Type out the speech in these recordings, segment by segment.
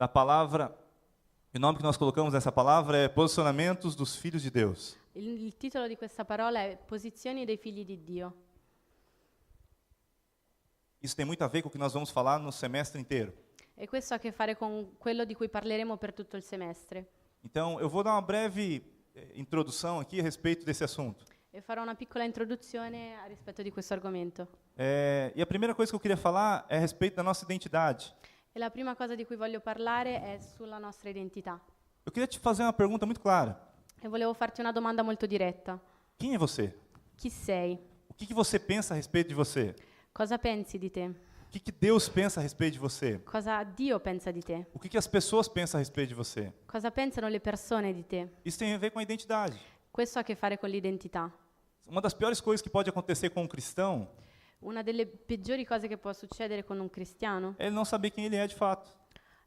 da palavra, o nome que nós colocamos nessa palavra é Posicionamentos dos Filhos de Deus. Il titolo di questa parola è Posizioni dei figli di Dio. Isso tem muito a ver com o que nós vamos falar no semestre inteiro. E questo ha a che fare con quello di cui parleremo per tutto il semestre. Então, eu vou dar uma breve introdução aqui a respeito desse assunto. E farò una piccola introduzione a rispetto di questo argomento. E a primeira coisa que eu queria falar é a respeito da nossa identidade. E la prima cosa di cui voglio parlare è sulla nostra identità. Eu queria te fazer uma pergunta muito clara. E volevo farti una domanda molto diretta. Quem é você? Chi sei? O que você pensa a respeito de você? Cosa pensi di te? O que Deus pensa a respeito de você? Cosa Dio pensa di te? O que as pessoas pensam a respeito de você? Cosa pensano le persone di te? Isso tem a ver com a identidade. Questo ha a che fare con l'identità. Uma das piores coisas que pode acontecer com um cristão Una delle peggiori cose che può succedere con un cristiano é ele não saber quem ele é de fato.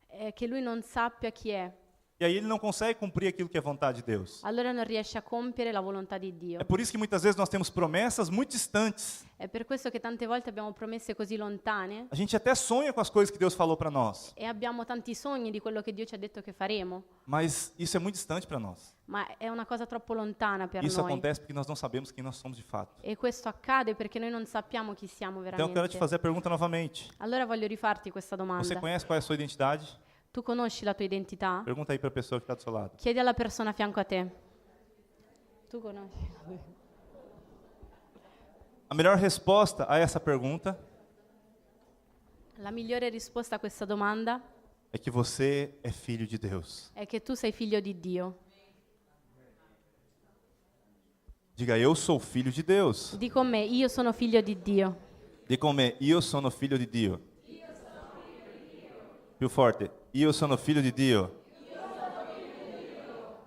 è che lui non sappia chi è. E aí ele não consegue cumprir aquilo que é vontade de Deus. Allora non riesce a compiere la volontà di Dio. É por isso que muitas vezes nós temos promessas muito distantes. È per questo che tante volte abbiamo promesse così lontane A gente até sonha com as coisas que Deus falou para nós, e abbiamo tanti sogni di quello che Dio ci ha detto che faremo, mas isso é muito distante para nós. ma è una cosa troppo lontana per Isso noi. acontece porque nós não sabemos quem nós somos de fato. E questo accade perché noi non sappiamo chi siamo Então eu quero te veramente. fazer a pergunta novamente. Allora voglio rifarti questa Você domanda. conhece qual é a sua identidade? Tu conosci la tua identità? Pergunta aí para a pessoa que está do seu lado. Chiedi alla persona a fianco a te. Tu conosci? A melhor resposta a essa pergunta La migliore risposta a questa domanda é que você é filho de Deus. è che tu sei figlio di Dio. Diga, eu sou filho de Deus. Di con me, io sono figlio di Dio. Diga com me, io sono filho di Dio. Più forte, io sono filho di Dio.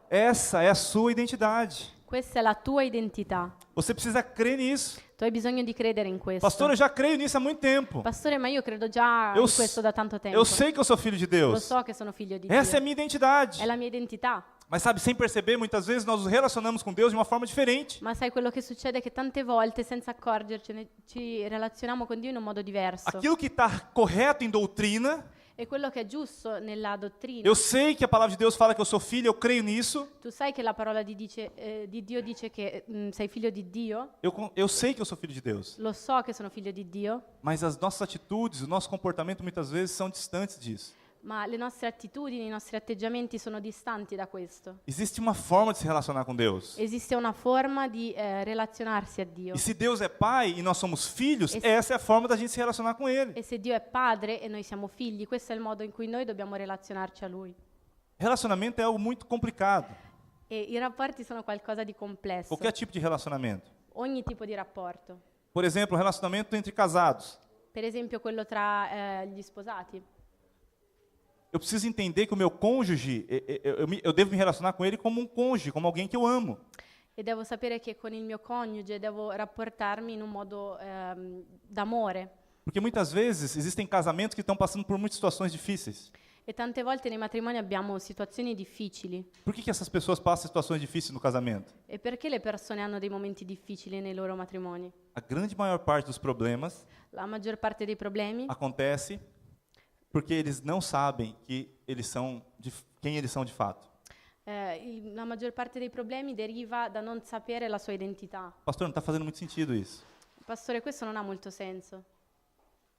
Essa é a sua identidade. Questa è la tua identità. Você precisa crer nisso. Tu hai bisogno di credere in questo. Pastor, eu já creio nisso há muito tempo. Pastore, ma io credo già Eu in questo da tanto tempo. Eu sei que eu sou filho de Lo Deus. so che sono figlio di Essa é a Dio. minha identidade. È la mia identità. Mas sabe, sem perceber, muitas vezes nós nos relacionamos com Deus de uma forma diferente. Ma sai quello che succede è che tante volte, senza accorgercene, ci relazioniamo con Dio in un modo diverso. Aquilo que está correto em doutrina, E quello che è giusto nella dottrina. eu sei que a palavra de Deus fala que eu sou filho, eu creio nisso. Tu sai che la parola di Dio dice che sei figlio di Dio? Eu sei que eu sou filho de Deus. Lo so che sono figlio di Dio, Mas as nossas atitudes, o nosso comportamento muitas vezes são distantes disso. ma le nostre attitudini, i nostri atteggiamenti sono distanti da questo. Existe uma forma de se relacionar com Deus. Esiste una forma di relazionarsi a Dio. E se Deus é pai e nós somos filhos, Esse- essa é a forma da gente se relacionar com Ele. E se Dio è padre e noi siamo figli, questo è il modo in cui noi dobbiamo relazionarci a Lui. Relacionamento é algo muito complicado. E i rapporti sono qualcosa di complesso. Qualquer tipo de relacionamento. Ogni tipo di rapporto. Por exemplo, o relacionamento entre casados. Per esempio quello tra gli sposati. Eu preciso entender que o meu cônjuge, eu devo me relacionar com ele como um cônjuge, como alguém que eu amo. E devo sapere che con il mio coniuge devo rapportarmi in un modo d'amore. Porque muitas vezes existem casamentos que estão passando por muitas situações difíceis. E tante volte nei matrimoni abbiamo situazioni difficili. Por que essas pessoas passam situações difíceis no casamento? E perché le persone hanno dei momenti difficili nei loro matrimoni? A grande maior parte dos problemas La maggior parte dei problemi acontece porque eles não sabem que eles são quem eles são de fato. la maggior parte dei problemi deriva da non sapere la sua identità. Pastor, não está fazendo muito sentido isso. Pastore, questo non ha molto senso.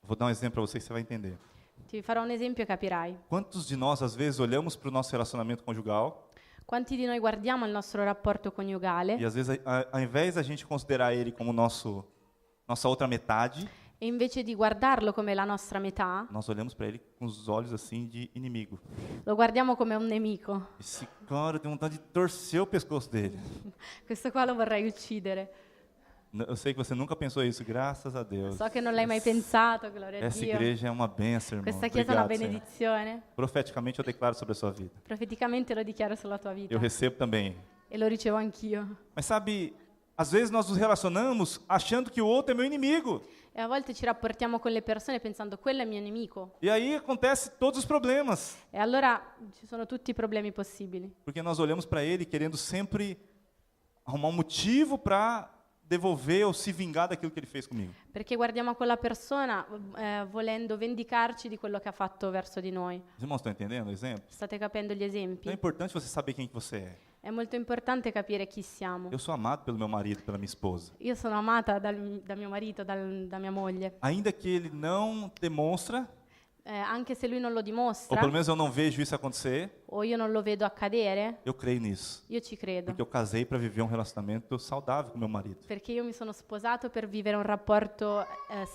Vou dar um exemplo para você que você vai entender. Ti farò un esempio e capirai. Quantos de nós, às vezes, olhamos para o nosso relacionamento conjugal Quanti di noi guardiamo il nostro rapporto coniugale e, às vezes, ao invés da gente considerar ele como nossa outra metade, e invece di guardarlo come la nostra metà, nós olhamos para ele com os olhos assim de inimigo. lo guardiamo come un nemico. Esse cara tem vontade de torcer o pescoço dele. Questo qua lo vorrei uccidere. Eu sei que você nunca pensou isso, graças a Deus. So che non l'hai mai pensato, gloria a Essa Dio. igreja é uma bênção, irmão. Questa chiesa è una Obrigado, Senhor. benedizione. Profeticamente eu declaro sobre a sua vida. Profeticamente lo dichiaro sulla tua vita. Eu recebo também. E lo ricevo anch'io. Mas sabe, às vezes nós nos relacionamos achando que o outro é meu inimigo. E a volte ci rapportiamo con le persone pensando quello è mio nemico. E aí acontece todos os problemas. E allora ci sono tutti i problemi possibili. Porque nós olhamos para ele querendo sempre arrumar um motivo para devolver ou se vingar daquilo que ele fez comigo. Perché guardiamo a quella persona volendo vendicarci di quello che ha fatto verso di noi. Os irmãos estão entendendo o exemplo? State capendo gli Então é esempi? importante você saber quem que você é. È molto importante capire chi siamo. Eu sou amado pelo meu marido, pela minha esposa. Io sono amata da mio marito, da mia moglie. Ainda que ele não demonstra, Anche se lui non lo ou dimostra, pelo menos eu não vejo isso acontecer, o io non lo vedo accadere, eu creio nisso. io ci credo. Porque eu casei para viver um relacionamento saudável com meu marido. Perché io mi sono sposato per vivere un rapporto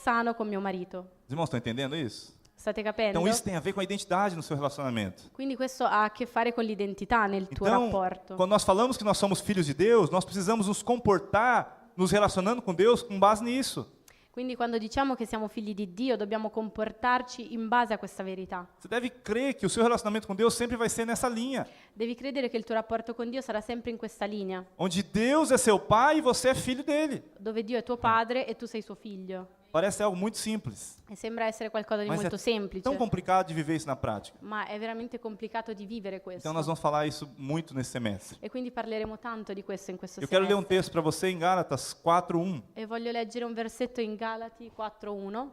sano con mio marito. Os irmãos estão entendendo isso? State capendo? Então isso tem a ver com a identidade no seu relacionamento. Quindi questo ha a che fare con l'identità nel tuo Então, rapporto. quando nós falamos que nós somos filhos de Deus, nós precisamos nos comportar, nos relacionando com Deus com base nisso. Quindi quando diciamo che siamo figli di Dio, dobbiamo comportarci in base a questa verità. Você deve crer que o seu relacionamento com Deus sempre vai ser nessa linha, Devi credere che il tuo rapporto con Dio sarà sempre in questa linea, onde Deus é seu pai e você é filho dele. dove Dio è tuo padre e tu sei suo figlio. Parece algo muito simples, E sembra essere qualcosa di mas molto é semplice, tão complicado de viver isso na prática. ma è veramente complicato di vivere questo. Então nós vamos falar isso muito nesse semestre. E quindi parleremo tanto di questo in questo Eu quero ler um semestre. texto para você em Gálatas 4:1. E voglio leggere un versetto in Galati 4:1.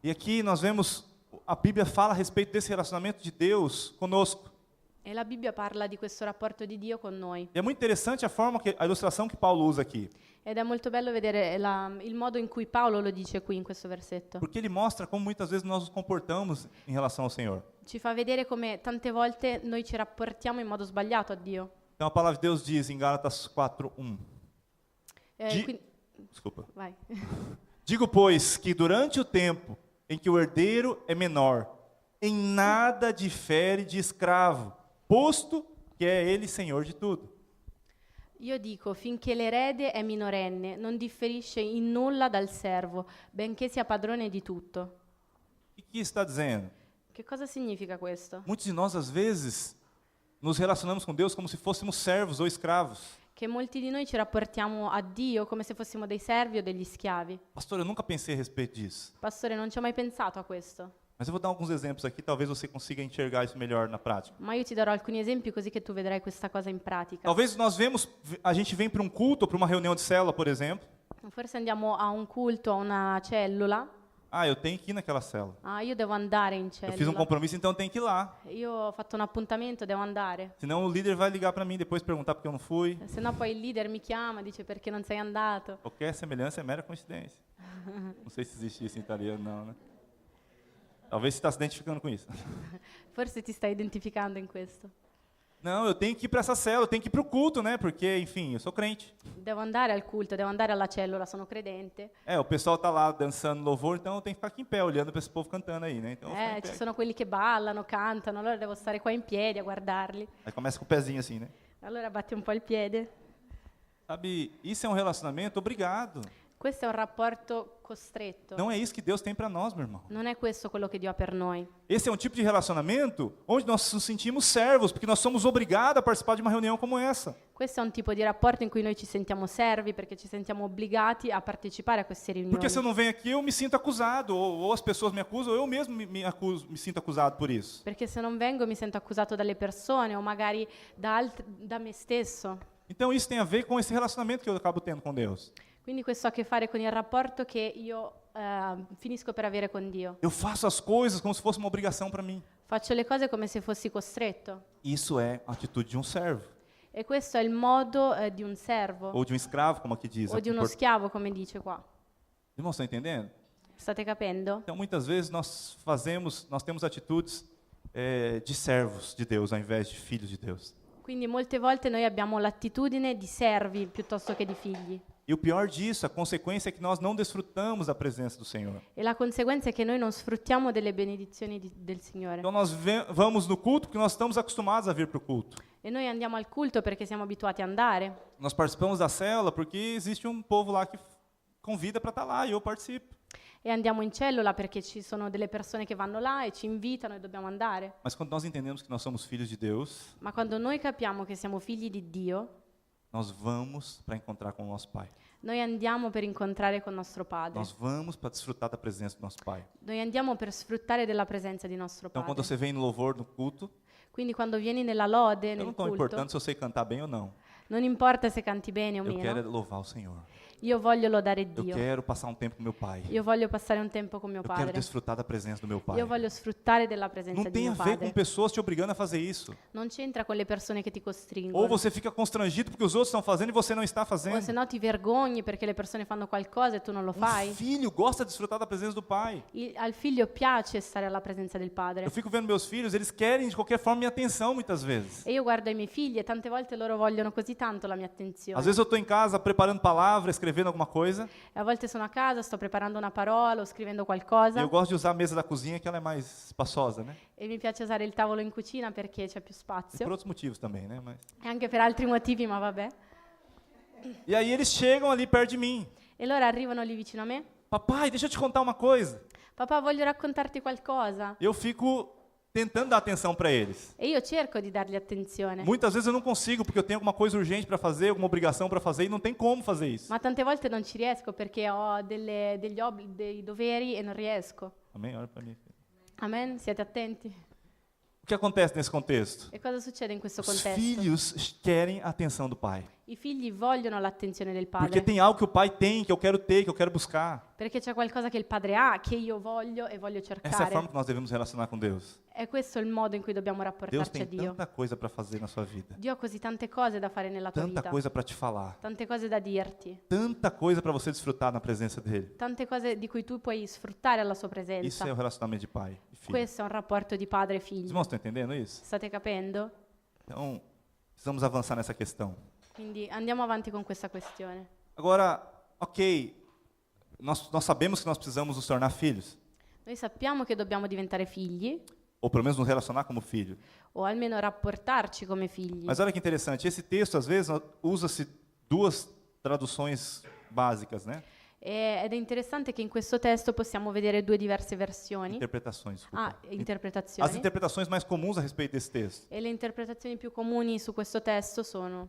E aqui nós vemos a Bíblia fala a respeito desse relacionamento de Deus conosco. E la Bibbia parla di questo rapporto di Dio con noi. E é muito interessante a ilustração que Paulo usa aqui, Ed è molto bello vedere il modo in cui Paolo lo dice qui in questo versetto. porque ele mostra como muitas vezes nós nos comportamos em relação ao Senhor. Ci fa vedere come tante volte noi ci rapportiamo in modo sbagliato a Dio. Então a palavra de Deus diz em Gálatas 4:1. Di- Desculpa. Vai. Digo, pois, que durante o tempo em que o herdeiro é menor, em nada difere de escravo, posto que é ele senhor de tudo. Io dico, finché l'erede è minorenne, non differisce in nulla dal servo, benché sia padrone di tutto. O que está dizendo? Che cosa significa questo? Muitos de nós, às vezes, nos relacionamos com Deus como se fôssemos servos ou escravos. Che molti di noi ci rapportiamo a Dio come se fossimo dei servi o degli schiavi. Pastor, eu nunca pensei a respeito disso. Pastore, non ci ho mai pensato a questo, Mas eu vou dar alguns exemplos aqui, talvez você consiga enxergar isso melhor na prática. ma io ti darò alcuni esempi così che tu vedrai questa cosa in pratica. Talvez a gente vem para um culto ou para uma reunião de célula, por exemplo. Forse andiamo a un culto, a una cellula. Ah, eu tenho que ir naquela célula. Ah, io devo andare in Eu fiz um cellula. compromisso, então eu tenho que ir lá. Io ho fatto un appuntamento, devo andare. Senão o líder vai ligar para mim depois perguntar porque eu não fui. Se no poi il leader mi chiama, dice perché non sei andato. Qualquer semelhança é mera coincidência. Não sei se existe isso em italiano, não, né? Talvez você está se identificando com isso. Forse ti stai identificando in questo. Não, eu tenho que ir para essa célula, eu tenho que ir para o culto, né? Porque, enfim, eu sou crente. Devo andare al culto, devo andare alla cellula, sono credente. O pessoal tá lá dançando louvor, então eu tenho que ficar aqui em pé, olhando para esse povo cantando aí, né? Então eu vou ficar em Ci pé. sono quelli che ballano, cantano, allora devo stare qua in piedi a guardarli. Aí começa com o pezinho assim, né? Allora batti un po' il piede. Sabe, isso é um relacionamento obrigado. Questo è un rapporto costretto. Não é isso que Deus tem para nós, meu irmão. Non è questo quello che Dio ha per noi. Esse é um tipo de relacionamento onde nós nos sentimos servos, porque nós somos obrigados a participar de uma reunião como essa. Questo è un tipo di rapporto in cui noi ci sentiamo servi perché ci sentiamo obbligati a partecipare a queste riunioni. Porque se eu não venho aqui, eu me sinto acusado, ou as pessoas me acusam, ou eu mesmo me sinto acusado por isso. Perché se non vengo mi sento accusato dalle persone o magari da me stesso. Então isso tem a ver com esse relacionamento que eu acabo tendo com Deus. Quindi questo ha a che fare con il rapporto che io finisco per avere con Dio. Eu faço as coisas como se fosse uma obrigação para mim. Faccio le cose come se fossi costretto. Isso é a atitude de um servo, E questo è il modo di un servo ou de um escravo, como aqui diz. o di uno schiavo, come dice qua. Irmãos, estão entendendo? State capendo? Então, muitas vezes nós temos atitudes de servos de Deus, ao invés de filhos de Deus. Quindi molte volte noi abbiamo l'attitudine di servi piuttosto che di figli. E o pior disso, a consequência é que nós não desfrutamos da presença do Senhor. E la conseguenza è che noi non sfruttiamo delle benedizioni del Signore. Então nós vamos no culto porque nós estamos acostumados a vir para o culto. E noi andiamo al culto perché siamo abituati ad andare. Nós participamos da célula porque existe um povo lá que convida para estar lá e eu participo. E andiamo in cellula perché ci sono delle persone che vanno là e ci invitano e dobbiamo andare. Mas quando nós entendemos que nós somos filhos de Deus, Ma quando noi capiamo che siamo figli di Dio, nós vamos para encontrar com o nosso Pai. noi andiamo per incontrare con nostro Padre. Nós vamos para desfrutar da presença do nosso Pai. Noi andiamo per sfruttare della presenza di nostro Então, quando Padre. você vem no louvor, no culto, Quindi quando vieni nella lode, eu não nel estou culto, importando se eu sei cantar bem ou não. non importa se canti bene o Eu quero é meno, louvar o Senhor. Io voglio lodare Eu Dio. quero passar um tempo com meu pai. Io voglio passare un tempo con mio Eu quero padre. desfrutar da presença do meu pai. Io voglio sfruttare della presenza Não di tem a mio ver com padre. pessoas te obrigando a fazer isso. Non c'entra con le persone che ti Ou costringono. você fica constrangido porque os outros estão fazendo e você não está O fazendo. se no ti vergogni perché le persone fanno qualcosa e tu non lo fai. Filho gosta de desfrutar da presença do pai. Al figlio piace stare alla presenza del padre. Eu fico vendo meus filhos, eles querem de qualquer forma minha atenção muitas vezes. E io guardo i miei figli e tante volte loro vogliono così tanto la mia attenzione. Às vezes eu estou em casa preparando palavra, escrevendo alguma coisa, E a volte sono a casa, sto preparando una parola o scrivendo e qualcosa eu gosto de usar a mesa da cozinha que ela é mais espaçosa, né? e mi piace usare il tavolo in cucina perché c'è più E spazio. por outros motivos também, né? Mas... E anche per altri motivi, ma vabbè. E aí eles chegam ali perto de mim. E loro arrivano lì vicino a me. Papai, deixa eu te contar uma coisa. Papà, voglio raccontarti qualcosa. Eu fico tentando dar atenção para eles. E io cerco di dargli attenzione. Muitas vezes eu não consigo porque eu tenho alguma coisa urgente para fazer, alguma obrigação para fazer e não tem como fazer isso. Ma tante volte non ci riesco perché ho dei doveri e non riesco. Amém? Olha para mim. Amen? Siete attenti? O que acontece nesse contexto? E cosa succede in questo Os contesto? filhos querem a atenção do pai. I figli vogliono l'attenzione del Porque padre. tem algo que o pai tem, que eu quero ter, que eu quero buscar. Perché c'è qualcosa che il padre ha, che io voglio e voglio Essa é a cercare. forma que nós devemos relacionar com Deus. E questo è il modo in cui dobbiamo Deus rapportarci a tem Dio. tanta coisa para fazer na sua vida. Dio ha così tante cose da fare nella tua Tanta vita. coisa para te falar. Tante cose da dirti. Tanta coisa para você desfrutar na presença dele. Tante cose di cui tu puoi sfruttare alla sua Isso presenza. é o relacionamento de pai e filho. Questo è un rapporto di padre e Os figlio. irmãos estão entendendo isso? State capendo? Então, precisamos avançar nessa questão. Quindi andiamo avanti con questa questione. Agora, ok, nós sabemos que nós precisamos nos tornar filhos. Noi sappiamo che dobbiamo diventare figli, Ou pelo menos nos relacionar como filho. o almeno rapportarci come figli. Mas olha que interessante, esse texto, às vezes, usa-se duas traduções básicas, né? Ed è interessante che in questo testo possiamo vedere due diverse versioni. Interpretações, desculpa. Ah, As interpretazioni. interpretações mais comuns a respeito desse texto. E le interpretazioni più comuni su questo testo sono: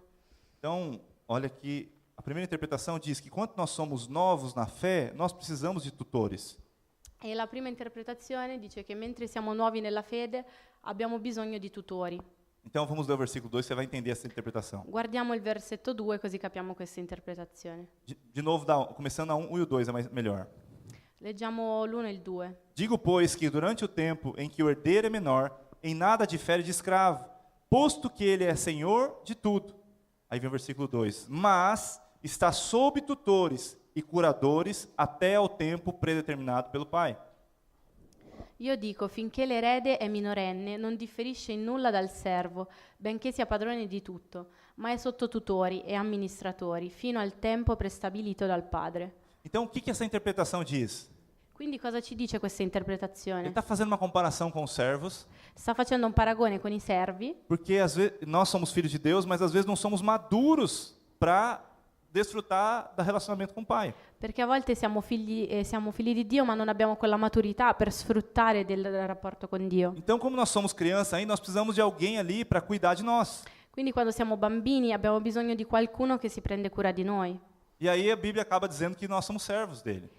Então, olha que a primeira interpretação diz que quando nós somos novos na fé, nós precisamos de tutores. e la prima interpretazione dice che mentre siamo nuovi nella fede abbiamo bisogno di tutori. Então, vamos ler o versículo 2, você vai entender essa interpretação. Guardiamo il versetto 2 così capiamo questa interpretazione. De novo, começando a 1 e o 2 é melhor. Leggiamo l'1 e il 2. Digo, pois, que durante o tempo em que o herdeiro é menor, em nada difere de escravo, posto que ele é senhor de tudo. Aí vem o versículo 2. Mas está sob tutores e curadores até ao tempo predeterminado pelo pai. Io dico, finché l'erede è minorenne, non differisce in nulla dal servo, benché sia padrone di tutto, ma è sotto tutori e amministratori, fino al tempo prestabilito dal padre. Então, o que essa interpretação diz? Quindi cosa ci dice questa Ele interpretazione? está fazendo uma comparação com os servos, Sta facendo un paragone con i servi, porque às vezes nós somos filhos de Deus, mas às vezes não somos maduros para desfrutar do relacionamento com o pai. perché a volte siamo figli di Dio, ma non abbiamo quella maturità per sfruttare del rapporto con Dio. Então, como nós somos crianças ainda, nós precisamos de alguém ali para cuidar de nós. Quindi quando siamo bambini abbiamo bisogno di qualcuno che si prende cura di noi. E aí a Bíblia acaba dizendo que nós somos servos dele.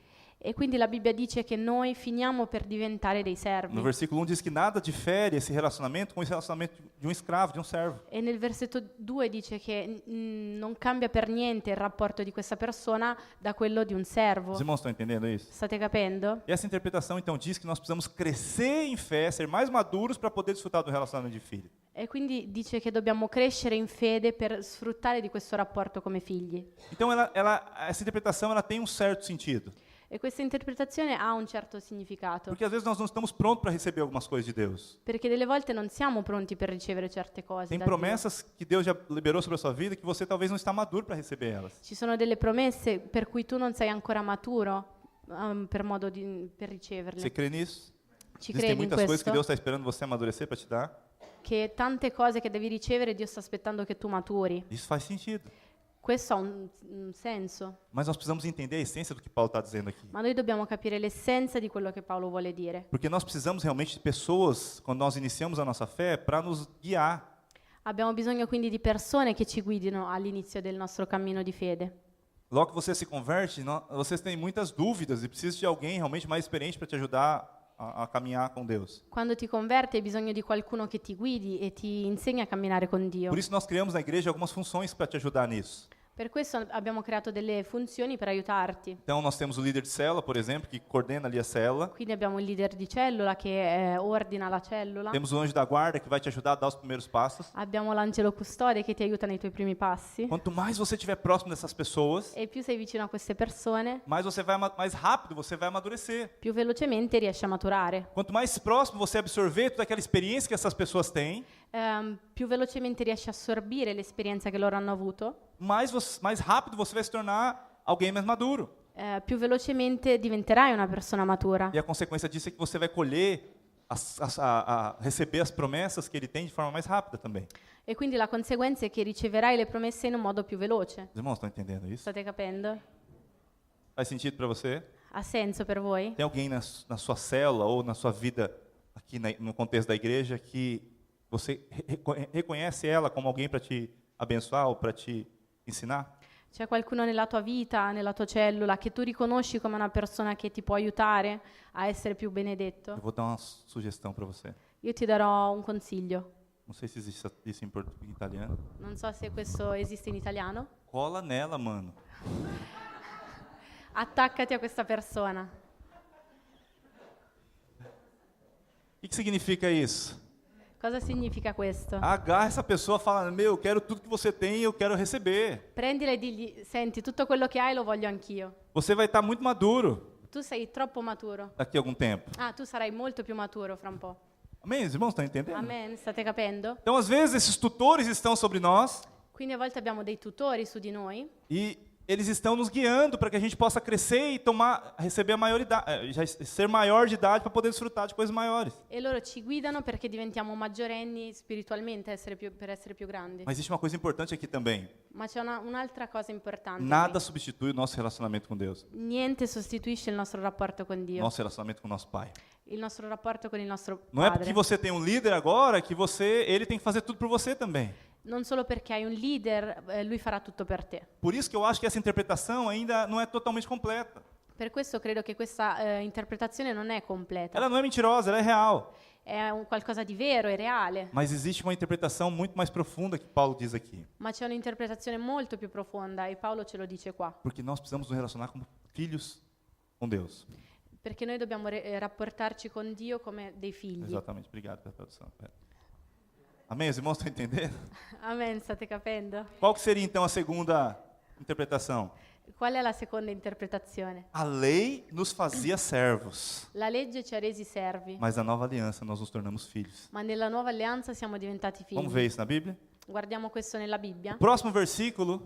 E quindi la Bibbia dice che noi finiamo per diventare dei servi. No versículo 1 diz que nada difere esse relacionamento com esse relacionamento de um escravo, de um servo. E nel versetto 2 dice che non cambia per niente il rapporto di questa persona da quello di un servo. Os irmãos estão entendendo isso? State capendo? E essa interpretação então diz que nós precisamos crescer em fé, ser mais maduros para poder desfrutar do relacionamento de filho. E quindi dice che dobbiamo crescere in fede per sfruttare di questo rapporto come figli. Então essa interpretação ela tem um certo sentido. E questa interpretazione ha un certo significato, Porque às vezes nós não estamos prontos para receber algumas coisas de Deus. perché delle volte non siamo pronti per ricevere certe cose Tem da Dio. promessas que Deus já liberou sobre a sua vida que você talvez não está maduro para receber elas. Ci sono delle promesse per cui tu non sei ancora maturo per riceverle. Você crê nisso? Ci Existem credi in muitas coisas que questo? Deus está esperando você amadurecer para te dar. Che tante cose che devi ricevere Dio sta aspettando che tu maturi. Isso faz sentido. Questo ha un senso, Mas nós precisamos entender a essência do que Paulo está dizendo aqui. ma noi dobbiamo capire l'essenza di quello che Paolo vuole dire. Porque nós precisamos realmente de pessoas, quando nós iniciamos a nossa fé, para nos guiar. Abbiamo bisogno quindi di persone che ci guidino all'inizio del nostro cammino di fede. Logo que você se converte, vocês têm muitas dúvidas e precisa de alguém realmente mais experiente para te ajudar a caminhar com Deus. Quando ti converti hai bisogno di qualcuno che ti guidi e ti insegna a camminare con Dio. Por isso nós criamos na igreja algumas funções para te ajudar nisso. Per questo abbiamo creato delle funzioni per aiutarti. Então, nós temos o líder de célula, por exemplo, que coordena ali a célula. Quindi abbiamo il leader di cellula che ordina la cellula. Temos o anjo da guarda, que vai te ajudar a dar os primeiros passos. Abbiamo l'angelo custode che ti aiuta nei tuoi primi passi. Quanto mais você estiver próximo dessas pessoas, E più sei vicino a queste persone, mais mais rápido você vai amadurecer. più velocemente riesci a maturare. Quanto mais próximo você absorver toda aquela experiência que essas pessoas têm, Più velocemente riesci a assorbire l'esperienza che loro hanno avuto, mais rápido você vai se tornar alguém mais maduro. più velocemente diventerai una persona matura. E a consequência disso é que você vai colher, receber as promessas que ele tem de forma mais rápida também. E quindi la conseguenza è che riceverai le promesse in un modo più veloce. Os irmãos estão entendendo isso? State capendo? Faz sentido para você? Ha senso per voi? Tem alguém na sua célula ou na sua vida, aqui no contexto da igreja, que você reconhece ela como alguém para te abençoar ou para te ensinar? C'è qualcuno nella tua vita, nella tua cellula, che tu riconosci come una persona che ti può aiutare a essere più Eu benedetto? vou dar uma sugestão para você. Io ti darò un consiglio. Não sei se existe isso em italiano. Non so se questo esiste in italiano. Cola nela, mano. Attaccati a questa persona. O que significa isso? Cosa significa questo? Agarra essa pessoa e fala, eu quero tudo que você tem e eu quero receber. Prendila e digli, senti, tutto quello che hai lo voglio anch'io. Você vai estar muito maduro Tu sei troppo maturo. daqui a algum tempo. Ah, tu sarai molto più maturo fra un po'. Amém? Os irmãos estão entendendo? Amen, state capendo? Então, às vezes, esses tutores estão sobre nós Quindi a volte abbiamo dei tutori su di noi e eles estão nos guiando para que a gente possa crescer e receber a maioridade, ser maior de idade para poder desfrutar de coisas maiores. e loro ci guidano perché diventiamo maggiorenni spiritualmente per essere più grandi. Mas existe uma coisa importante aqui também. Ma c'è un'altra cosa importante. Nada substitui o nosso relacionamento com Deus, qui. Niente sostituisce il nostro rapporto con Dio, nosso relacionamento com o nosso Pai. il nostro rapporto con il nostro Não é Padre. porque você tem um líder agora que ele tem que fazer tudo por você também. Non solo perché hai un leader, lui farà tutto per te. Por isso que eu acho que essa interpretação ainda não é totalmente completa. Per questo credo che questa interpretazione non è completa. Ela não é mentirosa, ela é real. È qualcosa di vero, è reale, Mas existe uma interpretação muito mais profunda que Paulo diz aqui. ma c'è un'interpretazione molto più profonda e Paolo ce lo dice qua. Porque nós precisamos nos relacionar como filhos com Deus. Perché noi dobbiamo rapportarci con Dio come dei figli. Exatamente. Obrigado pela tradução. Amém? Os irmãos estão entendendo? Amen, state capendo? Qual que seria então a segunda interpretação? Qual è la seconda interpretazione? A lei nos fazia servos, La legge ci ha resi servi, mas na nova aliança nós nos tornamos filhos. ma nella nuova alleanza siamo diventati Vamos figli. ver isso na Bíblia? Guardiamo questo nella Bibbia. O próximo versículo,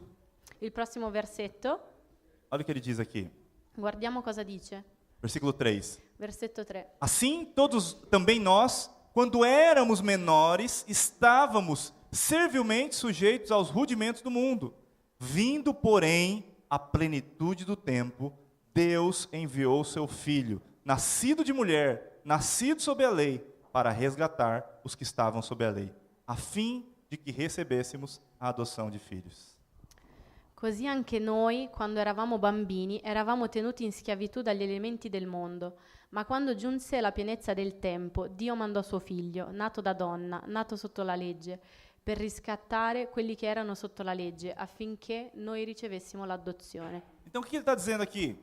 Il prossimo versetto, olha o que ele diz aqui. guardiamo cosa dice. Versículo 3. Versetto 3. Assim, também nós, quando éramos menores, estávamos servilmente sujeitos aos rudimentos do mundo. Vindo, porém, a plenitude do tempo, Deus enviou seu Filho, nascido de mulher, nascido sob a lei, para resgatar os que estavam sob a lei, a fim de que recebêssemos a adoção de filhos. Così anche noi, quando eravamo bambini, eravamo tenuti in schiavitù dagli elementi del mondo, ma quando giunse la pienezza del tempo, Dio mandò suo figlio, nato da donna, nato sotto la legge, per riscattare quelli che erano sotto la legge, affinché noi ricevessimo l'adozione. Então, o que ele está dizendo aqui?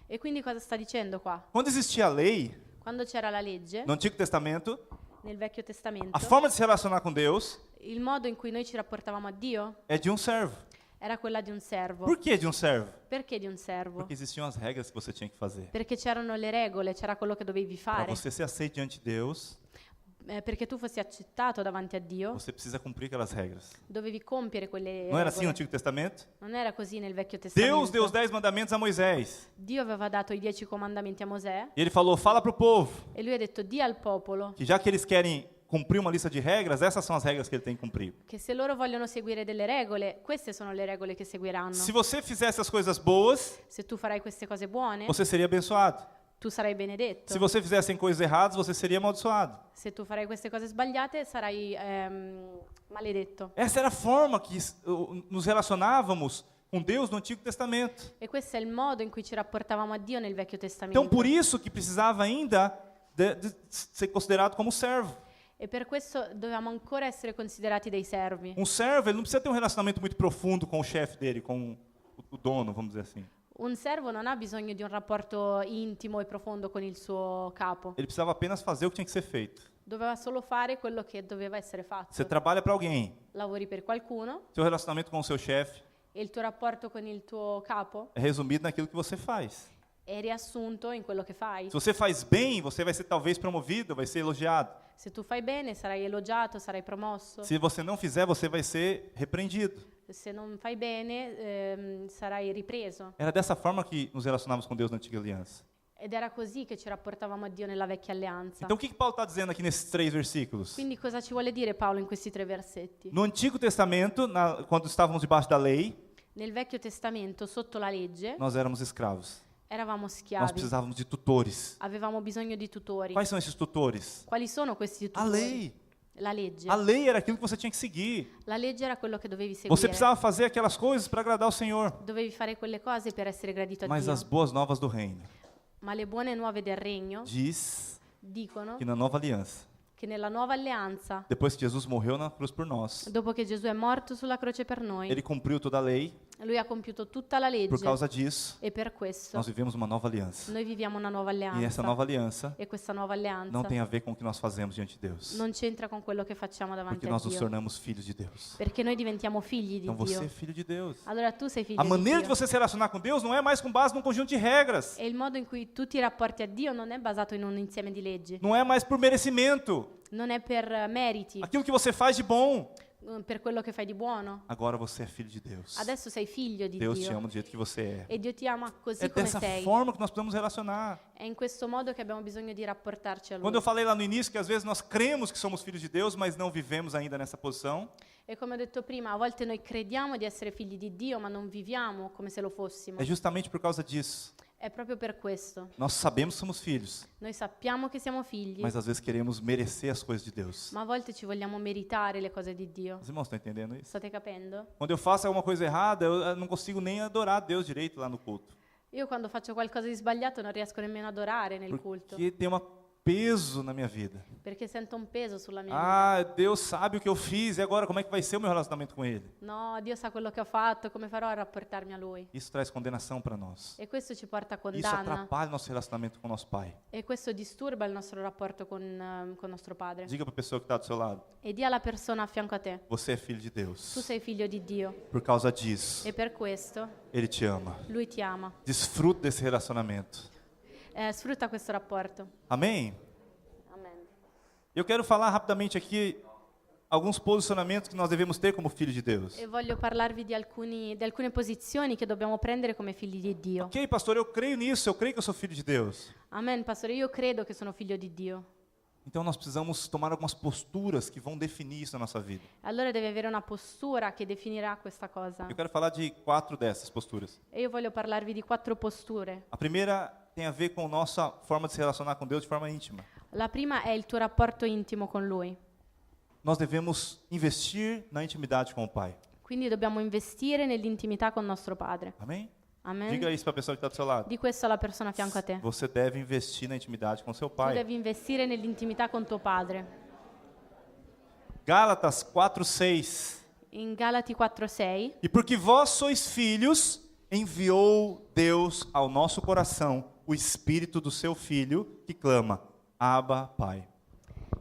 E quindi cosa sta dicendo qua? Quando existia a lei, Quando c'era la legge, no Antigo Testamento, nel Vecchio Testamento, a forma de se relacionar com Deus il modo in cui noi ci rapportavamo a Dio é de um servo. era quella di un servo. Por que de um servo? Perché di un servo? Porque existiam as regras que você tinha que fazer. Perché c'erano le regole, c'era quello che dovevi Para fare. você ser aceito diante de Deus, Perché tu fossi accettato davanti a Dio, você precisa cumprir aquelas regras. dovevi compiere quelle Não era assim no regole. Antigo Testamento? Non era così nel Vecchio Deus Testamento. deu os 10 mandamentos a Moisés. Dio aveva dato i 10 comandamenti a Mosè E ele falou, fala para o povo, e lui ha detto di al popolo que já que eles querem cumprir uma lista de regras, essas são as regras que ele tem que cumprir. che se loro vogliono seguire delle regole, queste sono le regole che seguiranno. Se você fizesse as coisas boas, Se tu farai queste cose buone, você seria abençoado. tu sarai benedetto. Se você fizesse coisas erradas, você seria amaldiçoado. Se tu farai queste cose sbagliate, sarai maledetto. Essa era a forma que nos relacionávamos com Deus no Antigo Testamento. E questo è il modo in cui ci rapportavamo a Dio nel Vecchio Então, Testamento. por isso que precisava ainda de ser considerado como servo. E per questo dobbiamo ancora essere considerati dei servi. Um servo, ele não precisa ter um relacionamento muito profundo com o chefe dele, com o dono, vamos dizer assim. Un servo non ha bisogno di un rapporto intimo e profondo con il suo capo. Ele precisava apenas fazer o que tinha que ser feito. Doveva solo fare quello che doveva essere fatto. Você trabalha para alguém, Lavori per qualcuno seu relacionamento com o seu chefe e il tuo rapporto con il tuo capo é resumido naquilo que você faz. è riassunto in quello che fai. Se você faz bem, você vai ser talvez promovido, vai ser elogiado. Se tu fai bene sarai elogiato, sarai promosso. Se você não fizer, você vai ser repreendido. Se non fai bene sarai ripreso. Era dessa forma que nos relacionávamos com Deus na antiga aliança. Ed era così che ci rapportavamo a Dio nella vecchia alleanza. Então o que Paulo está dizendo aqui nesses 3 versículos? Quindi cosa ci vuole dire Paolo in questi 3 versetti? No Antigo Testamento, quando estávamos debaixo da lei, Nel Vecchio Testamento, sotto la legge, nós éramos escravos. eravamo Nós schiavi. precisávamos de tutores. Avevamo bisogno di tutori. Quais são esses tutores? Quali sono questi A tutori? lei. La legge. A lei era aquilo que você tinha que seguir. La legge era quello che dovevi Você seguire. precisava fazer aquelas coisas para agradar o Senhor. Dovevi fare quelle cose per essere gradito a Mas Dio. as boas novas do reino Ma le buone nuove del regno diz dicono que na nova aliança, che nella nuova alleanza, depois que Jesus morreu na cruz por nós, dopo che Gesù è morto sulla croce per noi, ele cumpriu toda a lei. lui ha compiuto tutta la Por legge causa disso, e per questo nós vivemos uma nova aliança. noi viviamo una nuova E alleanza. essa nova aliança E questa nuova alleanza não tem a ver com o que nós fazemos diante de Deus, non c'entra con quello che facciamo davanti porque a nós nos Dio, tornamos filhos de Deus. perché noi diventiamo figli di Então você é Dio. filho de Deus. Allora tu sei figlio A di maneira de Dio. você se relacionar com Deus não é mais com base num conjunto de regras. E il modo in cui tu ti rapporti a Dio non è basato in un insieme di leggi, Não é mais por merecimento. non è per meriti, Aquilo que você faz de bom. per quello che fai di buono. Agora você é filho de Deus. Adesso sei figlio di Deus te Dio ama do jeito que você é. e Dio ti ama così É come dessa sei. forma que nós precisamos relacionar. È in questo modo che abbiamo bisogno di rapportarci a Quando Lui. eu falei lá no início que às vezes nós cremos que somos filhos de Deus, mas não vivemos ainda nessa posição, E come ho detto prima, a volte noi crediamo di essere figli di Dio, ma non viviamo come se lo fossimo. é justamente por causa disso. È proprio per questo. Nós sabemos que somos filhos, Noi sappiamo che siamo figli, mas às vezes queremos merecer as coisas de Deus. ma a volte ci vogliamo meritare le cose di Dio. Os irmãos estão entendendo isso? State capendo? Quando eu faço alguma coisa errada, eu não consigo nem adorar a Deus direito lá no culto. Io quando faccio qualcosa di sbagliato non riesco nemmeno ad adorare nel culto, Porque tem um peso na minha vida. perché sento un peso sulla mia vita. Ah, Deus sabe o que eu fiz, e agora como é que vai ser o meu relacionamento com Ele? No, Dio sa quello che ho fatto, come farò a rapportarmi a Lui? Isso traz condenação para nós. E questo ci porta a Isso condanna atrapalha o nosso relacionamento com o nosso Pai. e questo disturba il nostro rapporto con nostro Padre. Diga para a pessoa que está do seu lado: E di alla persona a fianco a te, você é filho de tu Deus. sei figlio di Dio Por causa disso, e per questo Ele te ama. Lui ti ama. Desfruta desse relacionamento. Sfrutta questo rapporto. Amém? Amen. Eu quero falar rapidamente aqui alguns posicionamentos que nós devemos ter como filhos de Deus. E voglio parlarvi di alcune posizioni che dobbiamo prendere come figli di Dio. Ok, pastor, eu creio nisso, eu creio que eu sou filho de Deus. Amen, pastore, io credo che sono figlio di Dio. Então nós precisamos tomar algumas posturas que vão definir isso na nossa vida. Allora devi avere una postura che definirà questa cosa. Eu quero falar de 4 dessas posturas. E io voglio parlarvi di 4 posture. A primeira tem a ver com nossa forma de se relacionar com Deus de forma íntima. La prima è il tuo rapporto intimo con Lui. Nós devemos investir na intimidade com o Pai. Quindi dobbiamo investire nell'intimità con nostro Padre. Amém? Amen. Diga isso para a pessoa que está do seu lado. Di questo alla persona a fianco a te. Você deve investir na intimidade com seu Tu Pai. devi investire nell'intimità con tuo Padre. Gálatas 4:6. In Galati 4:6, E porque vós sois filhos, enviou Deus ao nosso coração o Espírito do seu Filho, que clama: Abba, Pai.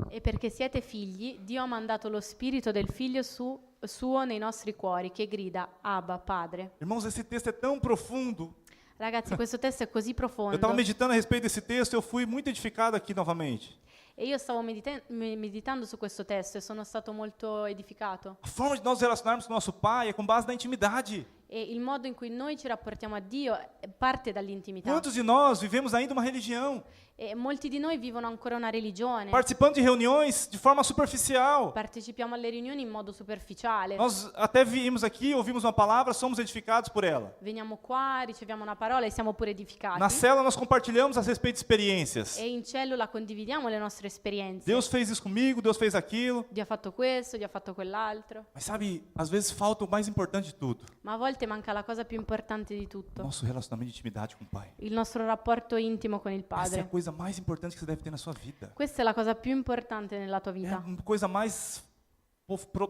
e perché siete figli, Dio ha mandato lo spirito del figlio suo nei nostri cuori, che grida Abba, Padre. Irmãos, esse texto é tão profundo. Ragazzi, questo testo è così Eu estava profondo. meditando a respeito desse texto e eu fui muito edificado aqui novamente. E io stavo meditando su questo testo e sono stato molto edificato. A forma de nós nos relacionarmos com nosso Pai é com base na intimidade. E il modo in cui noi ci rapportiamo a Dio parte dall'intimità. Quantos de nós vivemos ainda uma religião, E molti di noi vivono ancora una religione. participando de reuniões de forma superficial? Partecipiamo alle riunioni in modo superficiale. Nós até vimos aqui, ouvimos uma palavra, somos edificados por ela. Veniamo qua, riceviamo una parola e siamo pure edificati. Na célula nós compartilhamos a respeito de experiências. E in cellula condividiamo le nostre esperienze. Deus fez isso comigo, Deus fez aquilo. Dio ha fatto questo, Dio ha fatto quell'altro. Mas sabe, às vezes falta o mais importante de tudo: Ma a volte manca la cosa più importante di tutto. nosso relacionamento de intimidade com o Pai. Il nostro rapporto intimo con il Essa é a Padre. coisa mais importante que você deve ter na sua vida. Questa è la cosa più importante nella tua É vita. a coisa mais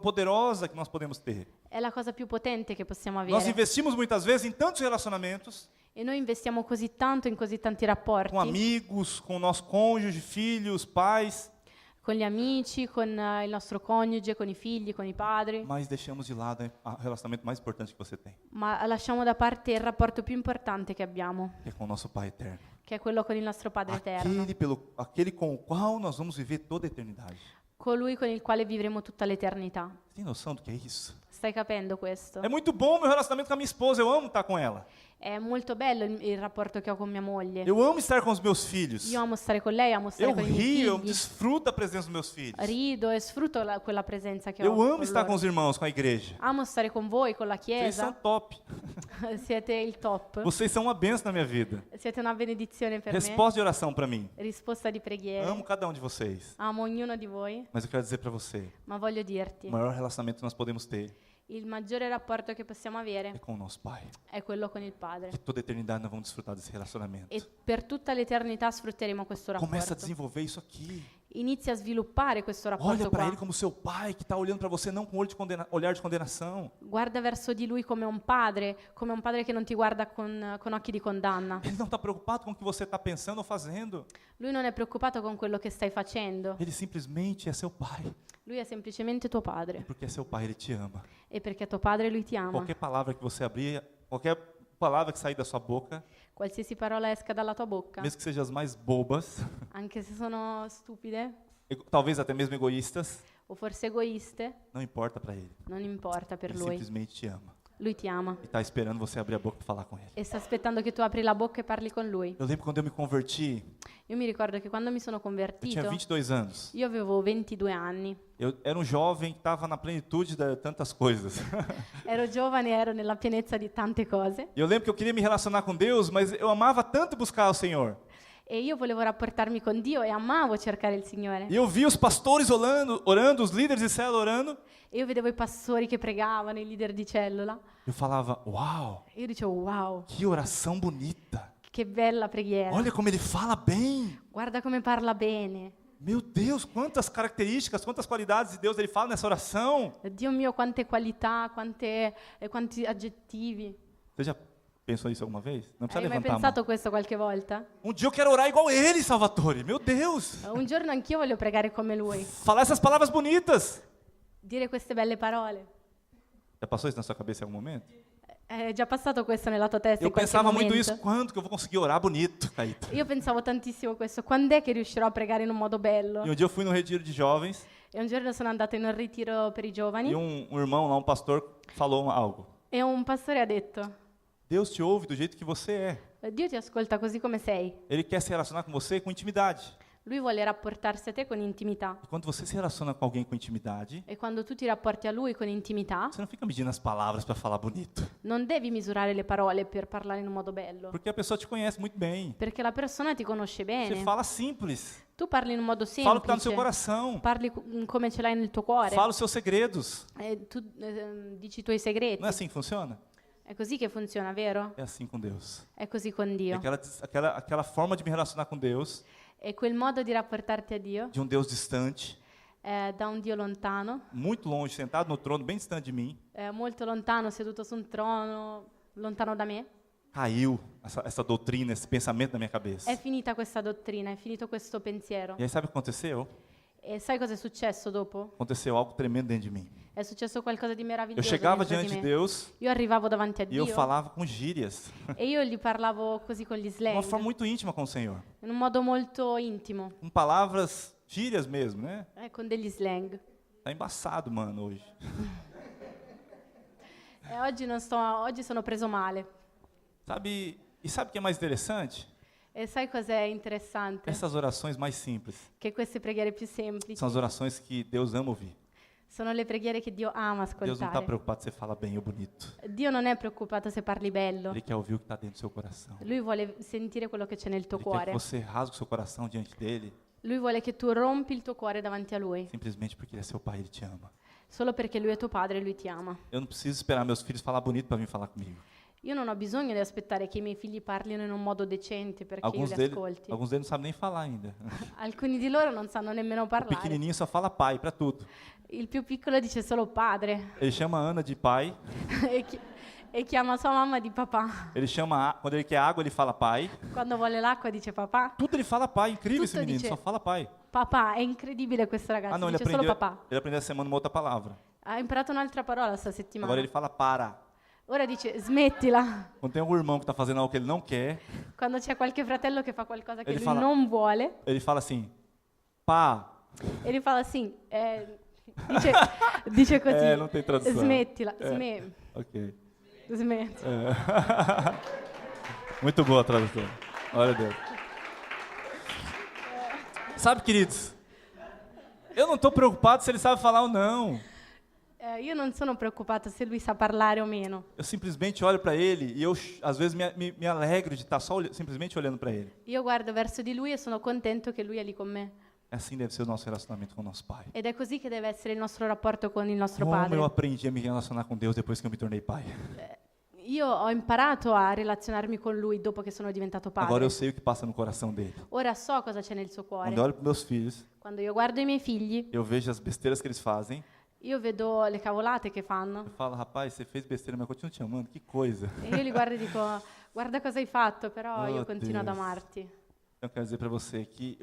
poderosa que nós podemos ter. È la cosa più potente che possiamo Nós avere. investimos muitas vezes em tantos relacionamentos, E noi investiamo così tanto in così tanti rapporti, com amigos, com o nosso cônjuge, filhos, pais, con gli amici, con il nostro coniuge, con i figli, con i padri, mas deixamos de lado o relacionamento mais importante que você tem, ma lasciamo da parte il rapporto più importante che abbiamo, que é com o nosso Pai eterno. che è quello con il nostro Padre Eterno, Aquele com o qual nós vamos viver toda a eternidade. colui con il quale vivremo tutta l'eternità. Você tem noção do que é isso? Stai capendo questo? É muito bom o meu relacionamento com a minha esposa, eu amo estar com ela. È molto bello il rapporto che ho con mia moglie. Eu amo estar com os meus filhos. Io amo stare con lei, amo stare Eu con i miei rio, eu figli. desfruto da presenza dos meus filhos. Rido e sfrutto quella presenza che ho Eu amo con estar loro. com os irmãos, com a igreja. Amo stare con voi, con la Vocês são chiesa. top. Siete il top. Vocês são uma benção na minha vida. Siete una benedizione per me. Resposta de oração para mim. Risposta di preghiera. Amo cada um de vocês. Amo ognuno di voi, Mas eu quero dizer para você, ma voglio dirti, o maior relacionamento que nós podemos ter il maggiore rapporto che possiamo é avere com o nosso Pai. è quello con il Padre. Que toda a eternidade nós vamos desfrutar desse relacionamento. E per tutta l'eternità sfrutteremo questo Começa a rapporto. desenvolver isso aqui. Inizia a sviluppare questo Olha rapporto para qua. ele como seu pai que está olhando para você não com olhar de condenação. Guarda verso di lui come un padre che non ti guarda con occhi di condanna. Ele não está preocupado com o que você está pensando ou fazendo. Lui non è preoccupato con quello che stai facendo. Ele simplesmente é seu pai. Lui è semplicemente tuo E padre. porque é seu pai, ele te ama. E perché è tuo padre lui ti ama. Qualquer palavra que você abrir, qualquer palavra que sair da sua boca, Qualsiasi parola esca dalla tua bocca, mesmo que sejam as mais bobas, anche se sono stupide talvez até mesmo egoístas, o forse egoiste, não importa para ele. non importa per Ele lui. simplesmente te ama. Lui ti ama E está esperando você abrir a boca para falar com ele. e sta aspettando che tu apri la bocca e parli con lui. Eu lembro quando eu me converti, Io mi ricordo che quando mi sono eu tinha convertito, 22 anos. io avevo 22 anni, Eu era um jovem que estava na plenitude de tantas coisas. ero giovane, ero nella pienezza di tante cose E eu lembro que eu queria me relacionar com Deus, mas eu amava tanto buscar o Senhor. e io volevo rapportarmi con Dio e amavo cercare il Signore. E eu via os pastores orando, os líderes de célula orando. E io vedevo i pastori che pregavano, i leader di cellula. Eu falava, uau, E io dicevo, wow, que oração bonita. che bella preghiera. Olha como ele fala bem. Guarda come parla bene. Meu Deus, quantas características, quantas qualidades de Deus ele fala nessa oração. Dio mio, quante qualità, quanti aggettivi. Você já pensou isso alguma vez? Não precisa Hai mai levantar a mão. pensato questo qualche volta? Um dia eu quero orar igual ele, Salvatore. Meu Deus. Un giorno anch'io voglio pregare come lui, Falar essas palavras bonitas. dire queste belle parole. Já passou isso na sua cabeça em algum momento? È già passato questo nella tua testa Eu in qualche pensava muito momento? isso. Quando que eu vou conseguir orar bonito, Caíto? Io pensavo tantissimo questo, quando è che riuscirò a pregare in un modo bello? E um dia eu fui no retiro de jovens E un giorno sono andata in un ritiro per i giovani e um irmão lá, um pastor, falou algo. e un pastore ha detto, Deus te ouve do jeito que você é. Dio ti ascolta così come sei. Ele quer se relacionar com você com intimidade. Lui vuole rapportarsi a te con intimità. E quando você se relaciona com alguém com intimidade, E quando tu ti rapporti a lui con intimità, você não fica medindo as palavras para falar bonito. non devi misurare le parole per parlare in un modo bello, Porque a pessoa te conhece muito bem. perché la persona ti conosce Você bene. fala simples. Tu parli in un modo Fala o que está no seu semplice, coração. parli come ce l'hai nel tuo cuore, Fala os seus segredos. tu dici i tuoi segreti. Não é assim que funciona? È così che funziona, vero? É assim com Deus. È così con É Dio. aquela forma de me relacionar com Deus, E quel modo di rapportarti a Dio de um Deus distante, da un Dio lontano, muito longe, sentado no trono, bem distante de mim, molto lontano, seduto su un trono, lontano da me. caiu essa doutrina, esse pensamento na minha cabeça. È finita questa dottrina, è finito questo pensiero. E aí sabe o que aconteceu? E sai cosa è successo dopo? Aconteceu algo tremendo dentro de mim. È successo qualcosa di Eu meraviglioso chegava dentro diante di de me. Deus Io arrivavo davanti a e eu Dio falava com gírias, e io gli parlavo così con gli de uma forma slang, muito íntima com o Senhor, in un modo molto intimo, com palavras, gírias mesmo, né? con degli slang. Tá embaçado, mano, hoje. E oggi sono preso male. Sabe? E sabe o que é mais interessante? E sai cos'è interessante? Essas orações mais simples Che queste preghiere più semplici são as orações que Deus ama ouvir. sono le preghiere che Dio ama Deus não está ascoltare. preocupado se você fala bem ou bonito. Dio non è preoccupato se parli bello. Ele quer ouvir o que está dentro do seu coração. Lui vuole sentire quello che c'è nel tuo Ele quer que cuore. você rasgue o seu coração diante dele, Lui vuole che tu rompi il tuo cuore davanti a Lui, simplesmente porque ele é seu pai, ele te ama. solo perché Lui è tuo padre e Lui ti ama. Eu não preciso esperar meus filhos falar bonito para vir falar comigo. Io non ho bisogno di aspettare che i miei figli parlino in un modo decente perché io Alguns li deles, ascolti. alguns deles não sabem nem falar ainda. Alcuni di loro non sanno nemmeno O parlare. pequenininho só fala pai para tudo. Il più piccolo dice solo padre Ele chama a Ana de pai. e chiama sua mamma di papà. Ele chama, quando ele quer água, ele fala pai. Quando vuole l'acqua dice papà. Tudo ele fala pai. Incrível esse Tutto menino, dice- só fala pai. Papà, è incredibile questo ragazzo, Ah, não, ele dice solo aprendeu, papà. ele aprendeu essa semana uma outra palavra. Ha imparato un'altra parola sta Agora settimana. ele fala para. Ora dice smettila. Quando tem algum irmão que está fazendo algo que ele não quer, Quando c'è qualche fratello che fa qualcosa che Ele lui fala- non vuole, ele fala assim, pá. e lui fa assim, dice così, não tem tradução. smettila, Ok. smetti. Muito boa a tradução. Glória a Deus. Sabe, queridos, eu não estou preocupado se ele sabe falar ou não. Io non sono preoccupata se lui sa parlare o meno. Eu simplesmente olho para ele e eu, às vezes, me alegro de estar só simplesmente olhando para ele. Io guardo verso di lui e sono contento che lui è lì con me. Assim deve ser o nosso relacionamento com o nosso Pai. Ed è così che deve essere il nostro rapporto con il nostro Como eu padre. aprendi a me relacionar com Deus depois que eu me tornei pai. Io ho imparato a relazionarmi con lui dopo che sono diventato Agora padre. eu sei o que passa no coração dele. Ora so cosa c'è nel suo Quando eu cuore. olho para meus filhos, Quando io guardo i miei figli, eu vejo as besteiras que eles fazem. io vedo le cavolate che fanno Eu falo, rapaz, você fez besteira, mas eu continuo te amando. Que coisa. e io li guardo e dico guarda cosa hai fatto, però Oh, io continuo ad Deus. amarti. Então eu quero dizer para você que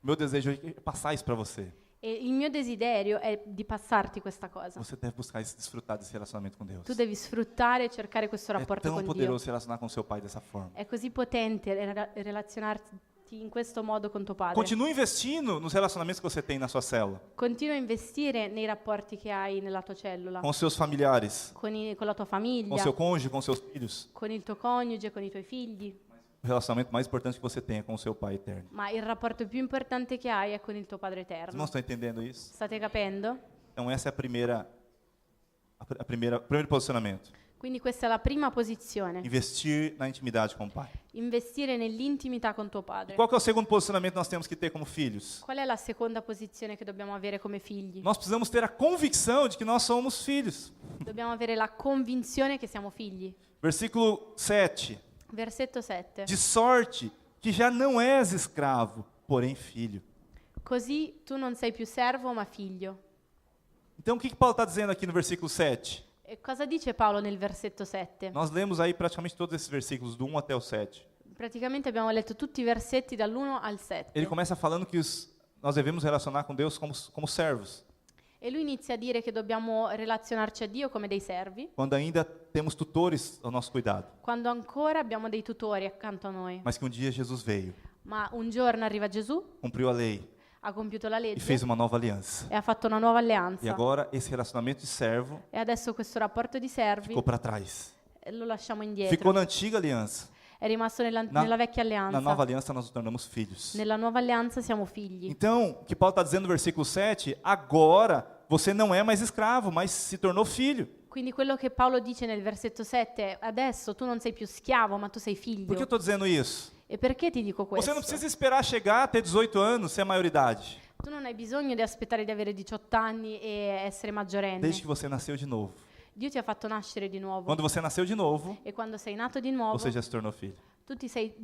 meu desejo é passar isso para você. E il mio desiderio è di passarti questa cosa. Você deve buscar desfrutar desse relacionamento com Deus. Tu devi sfruttare e cercare questo É rapporto tão con Dio. poderoso se relacionar com seu pai dessa forma. È così potente relazionarti in questo modo con tuo padre. Continue investindo nos relacionamentos que você tem na sua célula, Continua a investire nei rapporti che hai nella tua cellula, com seus familiares, con la tua com famiglia, seu cônjuge, com seus filhos. con il tuo coniuge, con i tuoi figli. O relacionamento mais importante que você tem é com o seu pai eterno. Ma il rapporto più importante che hai è con il tuo Padre Os irmãos eterno. estão entendendo isso? State capendo? Então essa é o primeiro posicionamento. Quindi questa è la prima posizione, Investir na intimidade com o pai. investire nell'intimità con tuo Padre. Qual que é o segundo posicionamento que nós temos que ter como filhos? Qual è la seconda posizione che dobbiamo avere come figli? Nós precisamos ter a convicção de que nós somos filhos. Dobbiamo avere la convinzione che siamo figli. Versículo 7. Versetto 7. De sorte que já não és escravo, porém filho. Così tu non sei più servo ma figlio. Então o que Paulo está dizendo aqui no versículo 7? E cosa dice Paolo nel versetto 7? Nós lemos aí praticamente todos esses versículos, do 1 até o 7. Praticamente abbiamo letto tutti i versetti dall'1 al 7. Ele começa falando que nós devemos relacionar com Deus como servos, E lui inizia a dire che dobbiamo relazionarci a Dio come dei servi, quando ainda temos tutores ao nosso cuidado. quando ancora abbiamo dei tutori accanto a noi. Mas que um dia Jesus veio, Ma un giorno arriva Gesù, cumpriu a lei ha compiuto la e legge fez uma nova aliança. e ha fatto una nuova E alleanza. agora esse relacionamento de servo E adesso questo rapporto di servi ficou para trás. lo lasciamo Ficou indietro. na antiga aliança. È rimasto nella Na- vecchia Na alleanza. nova aliança nós nos tornamos filhos. Nella nuova alleanza siamo figli. Então, o que Paulo está dizendo no versículo 7, agora você não é mais escravo, mas se tornou filho. Quindi quello che Paolo dice nel versetto 7 è adesso tu non sei più schiavo ma tu sei Por que eu figlio. estou dizendo isso? E perché ti dico Você não questo? precisa esperar chegar a ter 18 anos, ser a maioridade. Tu non hai bisogno di aspettare di avere 18 anni e essere maggiorenne. Desde que você nasceu de novo. Dio ti ha fatto nascere di nuovo. Quando você nasceu de novo, E quando sei nato di nuovo, você já se tornou filho.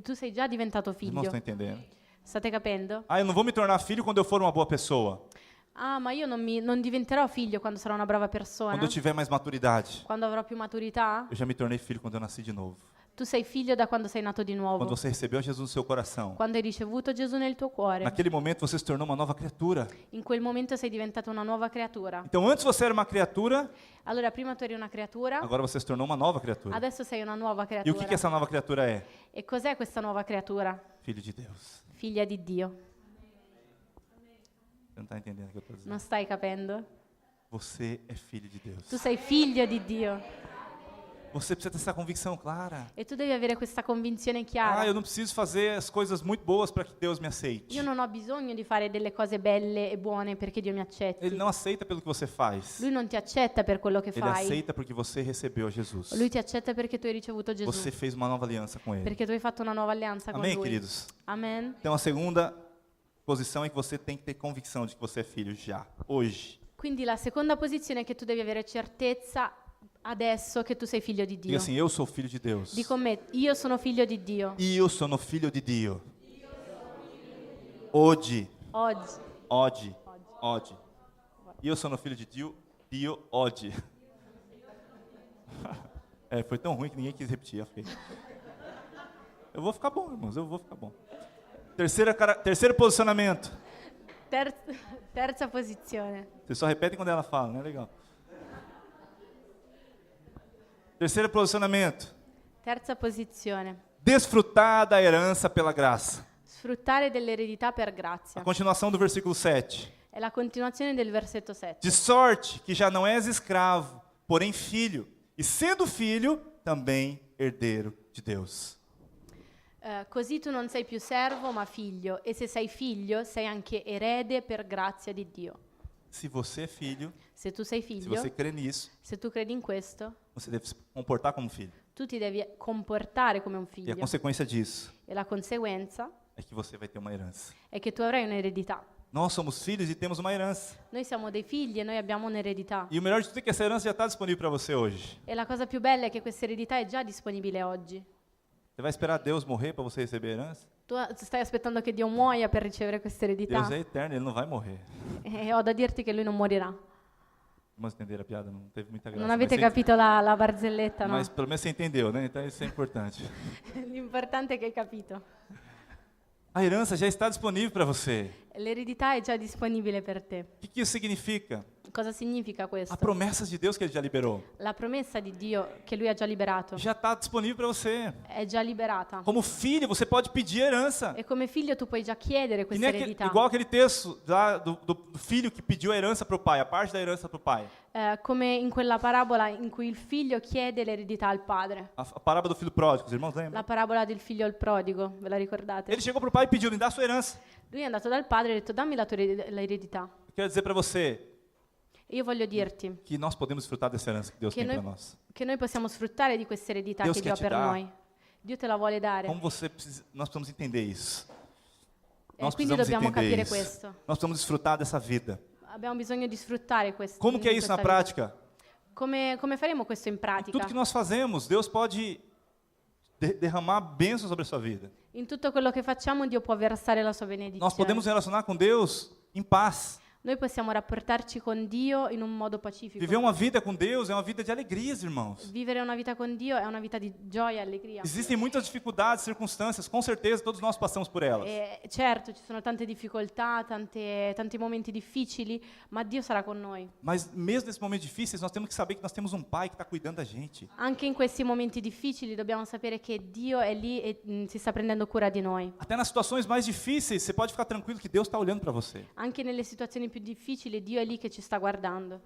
tu sei già diventato Os irmãos figlio. estão entendendo? State capendo? Ah, eu não vou me tornar filho quando eu for uma boa pessoa. Ah, ma io non diventerò figlio quando sarò una brava persona. Quando eu tiver mais maturidade. Quando avrò più maturità. Eu já me tornei filho quando eu nasci de novo. Tu sei figlio da quando sei nato di nuovo. Quando você recebeu Jesus no seu coração. Quando hai ricevuto Gesù nel tuo cuore. Naquele momento você se tornou uma nova criatura. In quel momento sei diventato una nuova creatura. Então antes você era uma criatura, Allora prima tu eri una creatura, agora você se tornou uma nova criatura. adesso sei una nuova E o creatura. que essa nova criatura é? E cos'è questa nuova creatura? Filho de Deus. Figlia di Dio. Você não está entendendo o que eu estou dizendo? Non stai capendo? Você é filho de Deus. Tu sei figlio di Dio. Você precisa ter essa convicção clara. E tu devi avere questa convinzione Ah, chiara. eu não preciso fazer as coisas muito boas para que Deus me aceite. Io non ho bisogno di fare delle cose belle e buone perché Dio mi accetti. Ele não aceita pelo que você faz. Lui non ti accetta per quello che Ele fai. aceita porque você recebeu Jesus. Lui ti accetta perché tu hai ricevuto Gesù. Você fez uma nova aliança com Ele. Perché tu hai fatto una nuova alleanza con Amém, Lui. queridos? Amen. Então a segunda posição é que você tem que ter convicção de que você é filho já, hoje. Quindi la seconda posizione è che tu devi avere certezza adesso che tu sei figlio di Diga Dio. assim, eu sou filho de Deus. Di con me, io sono figlio di Dio. Io sono figlio di Dio. Oggi, Oggi. oggi. Io sono filho de Dio oggi. Foi tão ruim que ninguém quis repetir. Eu vou ficar bom, irmãos, eu vou ficar bom. Terceiro posicionamento. Terza posizione. Vocês só repetem quando ela fala, né? Legal. Terceiro posicionamento. Terza posizione. Desfrutar da herança pela graça. Sfruttare dell'eredità per A grazia. continuação do versículo 7. È la continuazione del versetto 7. De sorte que já não és escravo, porém filho, e sendo filho, também herdeiro de Deus. Così tu non sei più servo ma figlio, e se sei figlio sei anche erede per grazia di Dio. Se você é filho, Se tu sei se figlio, você crê nisso, se tu credi in questo, você deve se comportar como filho. tu ti devi comportare come un E a figlio. consequência disso E la conseguenza é que você vai ter uma herança. è che tu avrai un'eredità. Nós somos filhos e temos uma herança. Noi siamo dei figli e noi abbiamo un'eredità. E o melhor de tudo é que essa herança já está disponível para você hoje. E la cosa più bella è che questa eredità è già disponibile oggi. Você vai esperar Deus morrer para você receber a herança? Tu stai aspettando che Dio muoia per ricevere questa eredità? Deus é eterno, Ele não vai morrer. E ho da dirti che lui non morirà. Vamos entender a piada? Não teve muita graça. Non avete mas, capito la barzelletta, no? mas pelo menos você entendeu, né? Então isso é importante. L'importante è che hai capito. A herança já está disponível para você. L'eredità è già disponibile per te. O que isso significa? Cosa significa questo? Há promessas de Deus que Ele já liberou. La promessa di Dio che lui ha già liberato Já está disponível para você. è già liberata. Como filho, você pode pedir herança. E come figlio tu puoi già chiedere Que questa nem eredità. igual aquele texto lá do filho que pediu a herança para o pai, a parte da herança para o pai. Come in quella parabola in cui il figlio chiede l'eredità al padre. A parábola do filho pródigo, os irmãos lembram? La parabola del figlio al prodigo, ve la ricordate? Ele chegou para o pai e pediu, me dá a sua herança. Lui è andato dal padre e ha detto dammi l'eredità. Eu quero dizer para você E io voglio dirti que nós podemos desfrutar dessa herança que Deus che tem para noi, nós. che noi possiamo sfruttare di questa eredità Deus che Dio ha quer te per dar. noi. Dio te la vuole dare. Como você precisa, nós precisamos entender isso. E Nós quindi precisamos dobbiamo entender capire isso. questo. Nós precisamos desfrutar dessa vida. Abbiamo bisogno di sfruttare questo. Como que é isso na prática? Come faremo questo in pratica? Tudo que nós fazemos, Deus pode derramar bênçãos sobre a sua vida. In tutto quello che facciamo Dio può versare la sua benedizione. Nós podemos relacionar com Deus em paz. Noi possiamo rapportarci con Dio in un modo pacifico. Viver uma vida com Deus é uma vida de alegrias, irmãos. Vivere una vita con Dio è una vita di gioia e allegria. Existem muitas dificuldades, circunstâncias, com certeza todos nós passamos por elas. E certo, ci sono tante difficoltà, tanti momenti difficili, ma Dio sarà con noi. Mas mesmo nesses momentos difíceis, nós temos que saber que nós temos um Pai que está cuidando da gente. Anche in questi momenti difficili dobbiamo sapere che Dio è lì e si sta prendendo cura di noi. Até nas situações mais difíceis, você pode ficar tranquilo que Deus está olhando para você. Anche nelle situazioni più difficili Dio è lì che ci sta guardando.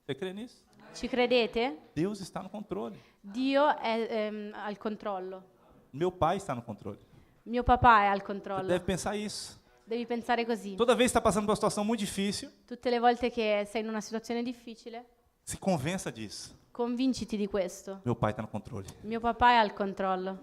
Você crê nisso? Ci credete? Deus está no controle. Dio è al controllo. Meu Pai está no controle. Mio papà è al Você controllo. deve pensar isso. Devi pensare così. Toda vez que está passando por uma situação muito difícil, Tutte le volte che sei in una situazione difficile, se convença disso. convinciti di questo. Meu Pai está no controle. Mio papà è al controllo.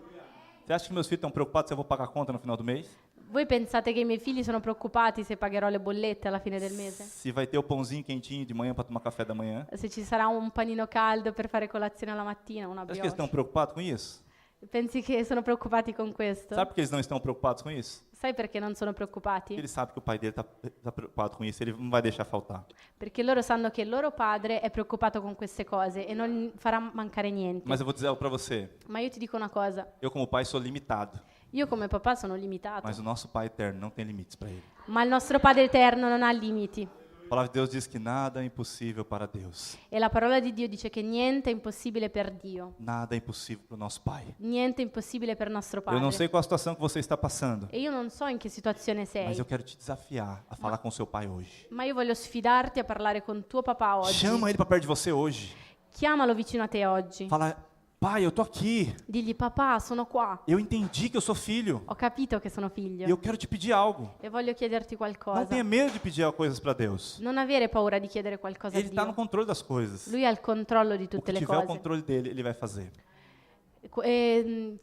Você acha que meus filhos estão preocupados se eu vou pagar a conta no final do mês? Voi pensate che i miei figli sono preoccupati se pagherò le bollette alla fine del mese? Se vai ter o pãozinho quentinho de manhã para tomar café da manhã? Se ci sarà un panino caldo per fare colazione alla mattina, una Acho que eles estão brioche? preocupados com isso? Pensi che sono preoccupati con questo? Sabe por que eles não estão preocupados com isso? Sai perché non sono preoccupati? Ele sabe que o pai dele está preocupado com isso, ele não vai deixar faltar. Perché loro sanno che il loro padre è preoccupato con queste cose e non farà mancare niente. Mas eu vou dizer algo para você. Ma io ti dico una cosa, Eu, como pai, sou limitado. io come papà sono limitato, Mas o nosso Pai eterno não tem limites para ele. ma il nostro Padre eterno non ha limiti. A palavra de Deus diz que nada é impossível para Deus. E la parola di Dio dice che niente è impossibile per Dio, Nada é impossível para o nosso Pai. niente è impossibile per nostro Eu não Padre. sei qual a situação que você está passando, E io non so in che situazione sei, mas eu quero te desafiar a falar com seu pai hoje. ma io voglio sfidarti a parlare con tuo papà oggi. Chama ele para perto de você hoje. Chiamalo vicino a te oggi. Fala, pai, eu tô aqui. Digli papà, sono qua. Eu entendi que eu sou filho. Ho capito che sono E figlio eu quero te pedir algo. e voglio chiederti Não qualcosa. tenha medo de pedir coisas para Deus. Non avere paura di chiedere qualcosa a Ele está no Dio. controle das coisas. Lui ha il controllo di O tutte que le tiver o cose. controle dele, ele vai fazer.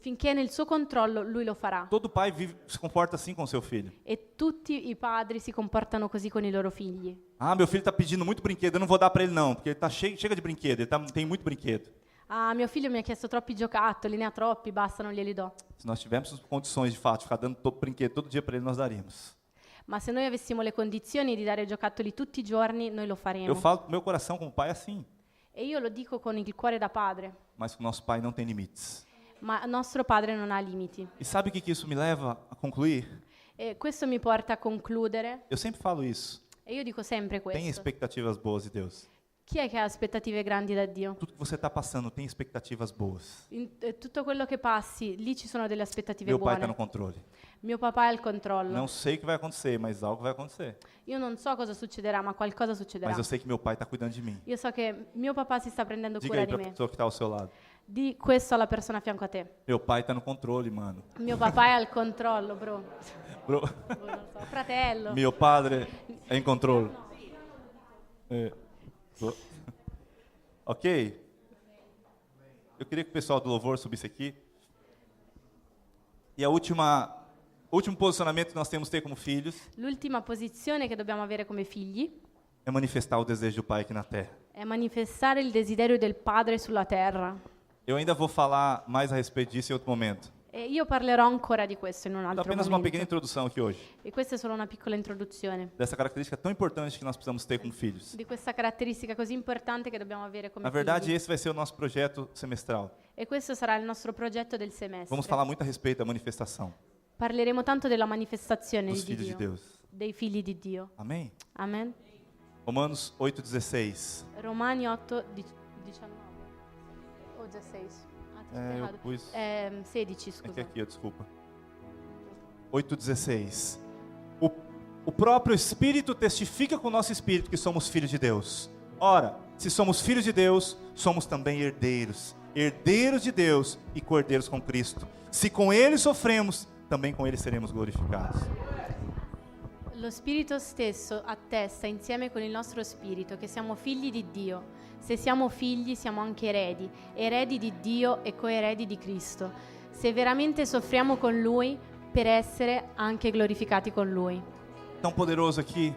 finché nel suo controllo lui lo farà. Todo pai se comporta assim com seu filho. E tutti i padri si comportano così con i loro figli. Ah, meu filho está pedindo muito brinquedo, eu não vou dar para ele não, porque ele tá chega de brinquedo, tem muito brinquedo. Ah, mio figlio mi ha chiesto troppi giocattoli, ne ha troppi, basta, non glieli do. Se nós tivéssemos condições de fato de ficar dando brinquedo todo dia para ele, nós daríamos. Ma se noi avessimo le condizioni di dare giocattoli tutti i giorni, noi lo Eu faremo. falo com meu coração como pai assim, E io lo dico con il cuore da padre, mas o nosso pai não tem limites. ma nostro padre non ha limiti. E sabe o que isso me leva a concluir? E questo mi porta a concludere, Eu sempre falo isso. e io dico sempre Tem questo. expectativas boas de Deus. Chi è che ha aspettative grandi da Dio? Tudo que você está passando tem expectativas boas. Tutto quello che passi, lì ci sono delle aspettative Meu pai está buone. no controle. Mio papà ha il controllo. Não sei o que vai acontecer, mas algo vai acontecer. Io non so cosa succederà, ma qualcosa succederà. Mas eu sei que meu pai está cuidando de mim. Io so che mio papà si sta prendendo Diga cura aí di para a me. pessoa que está ao seu lado. Di questo alla persona a fianco a te. Meu pai está no controle, mano. Mio papà è al controllo, bro. Bro, Non lo so. Fratello. meu padre é em controle. É. Bro. Ok? Eu queria que o pessoal do louvor subisse aqui. E o último posicionamento que nós temos que ter como filhos L'ultima posizione che dobbiamo avere come figli é manifestar o desejo do pai aqui na terra. è manifestare il desiderio del padre sulla terra. Eu ainda vou falar mais a respeito disso em outro momento. E io parlerò ancora di questo in un Então, altro apenas uma pequena momento. introdução aqui hoje, E questa è solo una piccola introduzione dessa característica tão importante que nós precisamos ter como filhos. di questa caratteristica così importante che dobbiamo avere come Na verdade, figli. esse vai ser o nosso projeto semestral. E questo sarà il nostro progetto del semestre. Vamos falar muito a respeito da manifestação Parleremo tanto della manifestazione dos di filhos de Dio, Deus. dei figli di Dio. Amém? Amen. Romanos 8,16. Romani 8, 19 o 16. Ah, É, eu errado. pus... 16, É que scusa. aqui, ó, desculpa. 8,16. O próprio Espírito testifica com o nosso Espírito que somos filhos de Deus. Ora, se somos filhos de Deus, somos também herdeiros. Herdeiros de Deus e cordeiros com Cristo. Se com Ele sofremos, também com Ele seremos glorificados. Lo Spirito stesso attesta insieme con il nostro spirito che siamo figli di Dio. Se siamo figli siamo anche eredi, eredi di Dio e coeredi di Cristo. Se veramente soffriamo con Lui, per essere anche glorificati con Lui. Tão poderoso aqui,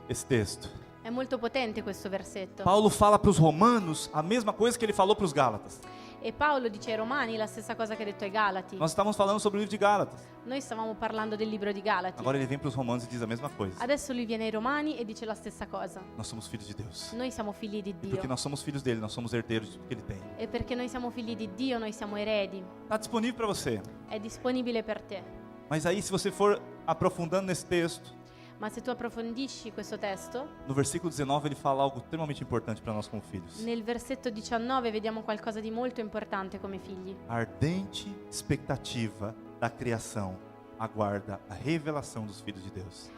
esse texto. È molto potente questo versetto. Paulo fala para os romanos a mesma coisa que ele falou para os gálatas. E Paolo dice ai Romani la stessa cosa che ha detto ai Galati. Nós estávamos falando sobre o livro de Gálatas. Noi stavamo parlando del libro di Galati. Agora ele vem para os romanos e diz a mesma coisa. Adesso lui viene ai Romani e dice la stessa cosa. Nós somos filhos de Deus. Noi siamo figli di E Dio. porque nós somos filhos dele, nós somos herdeiros de tudo que ele tem. E perché noi siamo figli di Dio, noi siamo eredi. Está disponível para você. È disponibile per te. Mas aí, se você for aprofundando nesse texto, Ma se tu approfondisci questo testo, no versículo 19 ele fala algo extremamente importante para nós como filhos. nel versetto 19 vediamo qualcosa di molto importante come figli. A ardente expectativa da criação aguarda a revelação dos filhos de Deus.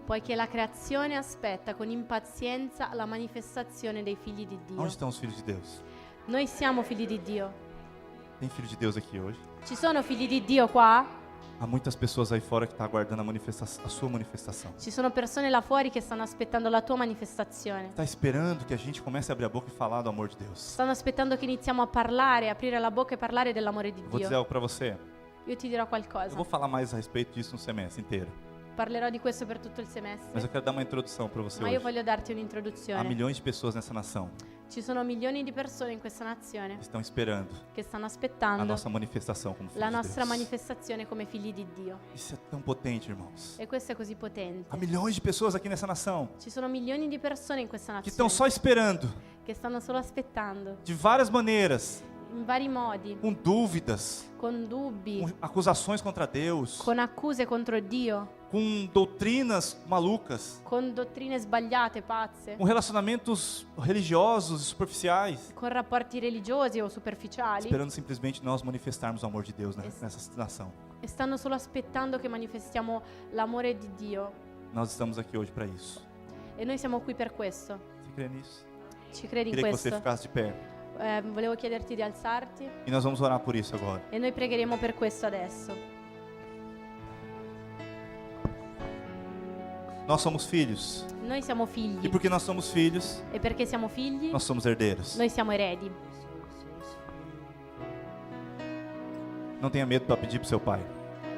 Poiché la creazione aspetta con impazienza la manifestazione dei figli di Dio. Onde estão os filhos de Deus? Noi siamo figli di Dio. Tem filho de Deus aqui hoje? Ci sono figli di Dio qua? Há muitas pessoas aí fora que estão aguardando a sua manifestação. Ci sono persone là fuori che stanno aspettando la tua manifestazione. Está esperando que a gente comece a abrir a boca e falar do amor de Deus. Stanno aspettando che iniziamo a parlare, aprire la bocca e parlare dell'amore di Vou dizer Dio. algo para você. Io ti dirò Eu qualcosa. vou falar mais a respeito disso no semestre inteiro. Parlerò di questo per tutto il Mas semestre. eu quero dar uma introdução para você Ma io hoje. voglio darti Há un'introduzione. milhões de pessoas nessa nação Ci sono milioni di persone in questa nazione que estão esperando che stanno a aspettando nossa manifestação como la filhos de nostra Deus. manifestazione come figli di Dio. Isso é tão potente, irmãos. E questo è così potente. Há milhões de pessoas aqui nessa nação Ci sono milioni di persone in questa que estão nazione só esperando, che stanno solo aspettando, de várias maneiras, in vari modi, com dúvidas, con dubbi, com acusações contra Deus, con accuse contro Dio, com doutrinas malucas, con dottrine sbagliate, pazze, com relacionamentos religiosos e superficiais, con rapporti religiosi o superficiali, esperando simplesmente nós manifestarmos o amor de Deus nessa nação. e stanno solo aspettando che manifestiamo l'amore di Dio. Nós estamos aqui hoje para isso. E noi siamo qui per questo. Você crê nisso? Ci credi in Queria que você questo? ficasse de pé. Volevo chiederti di alzarti E nós vamos orar por isso agora. e noi pregheremo per questo adesso. Nós somos filhos. Noi siamo E figli porque nós somos filhos, e perché siamo figli, nós somos herdeiros. noi siamo eredi. Não tenha medo para pedir para o seu pai.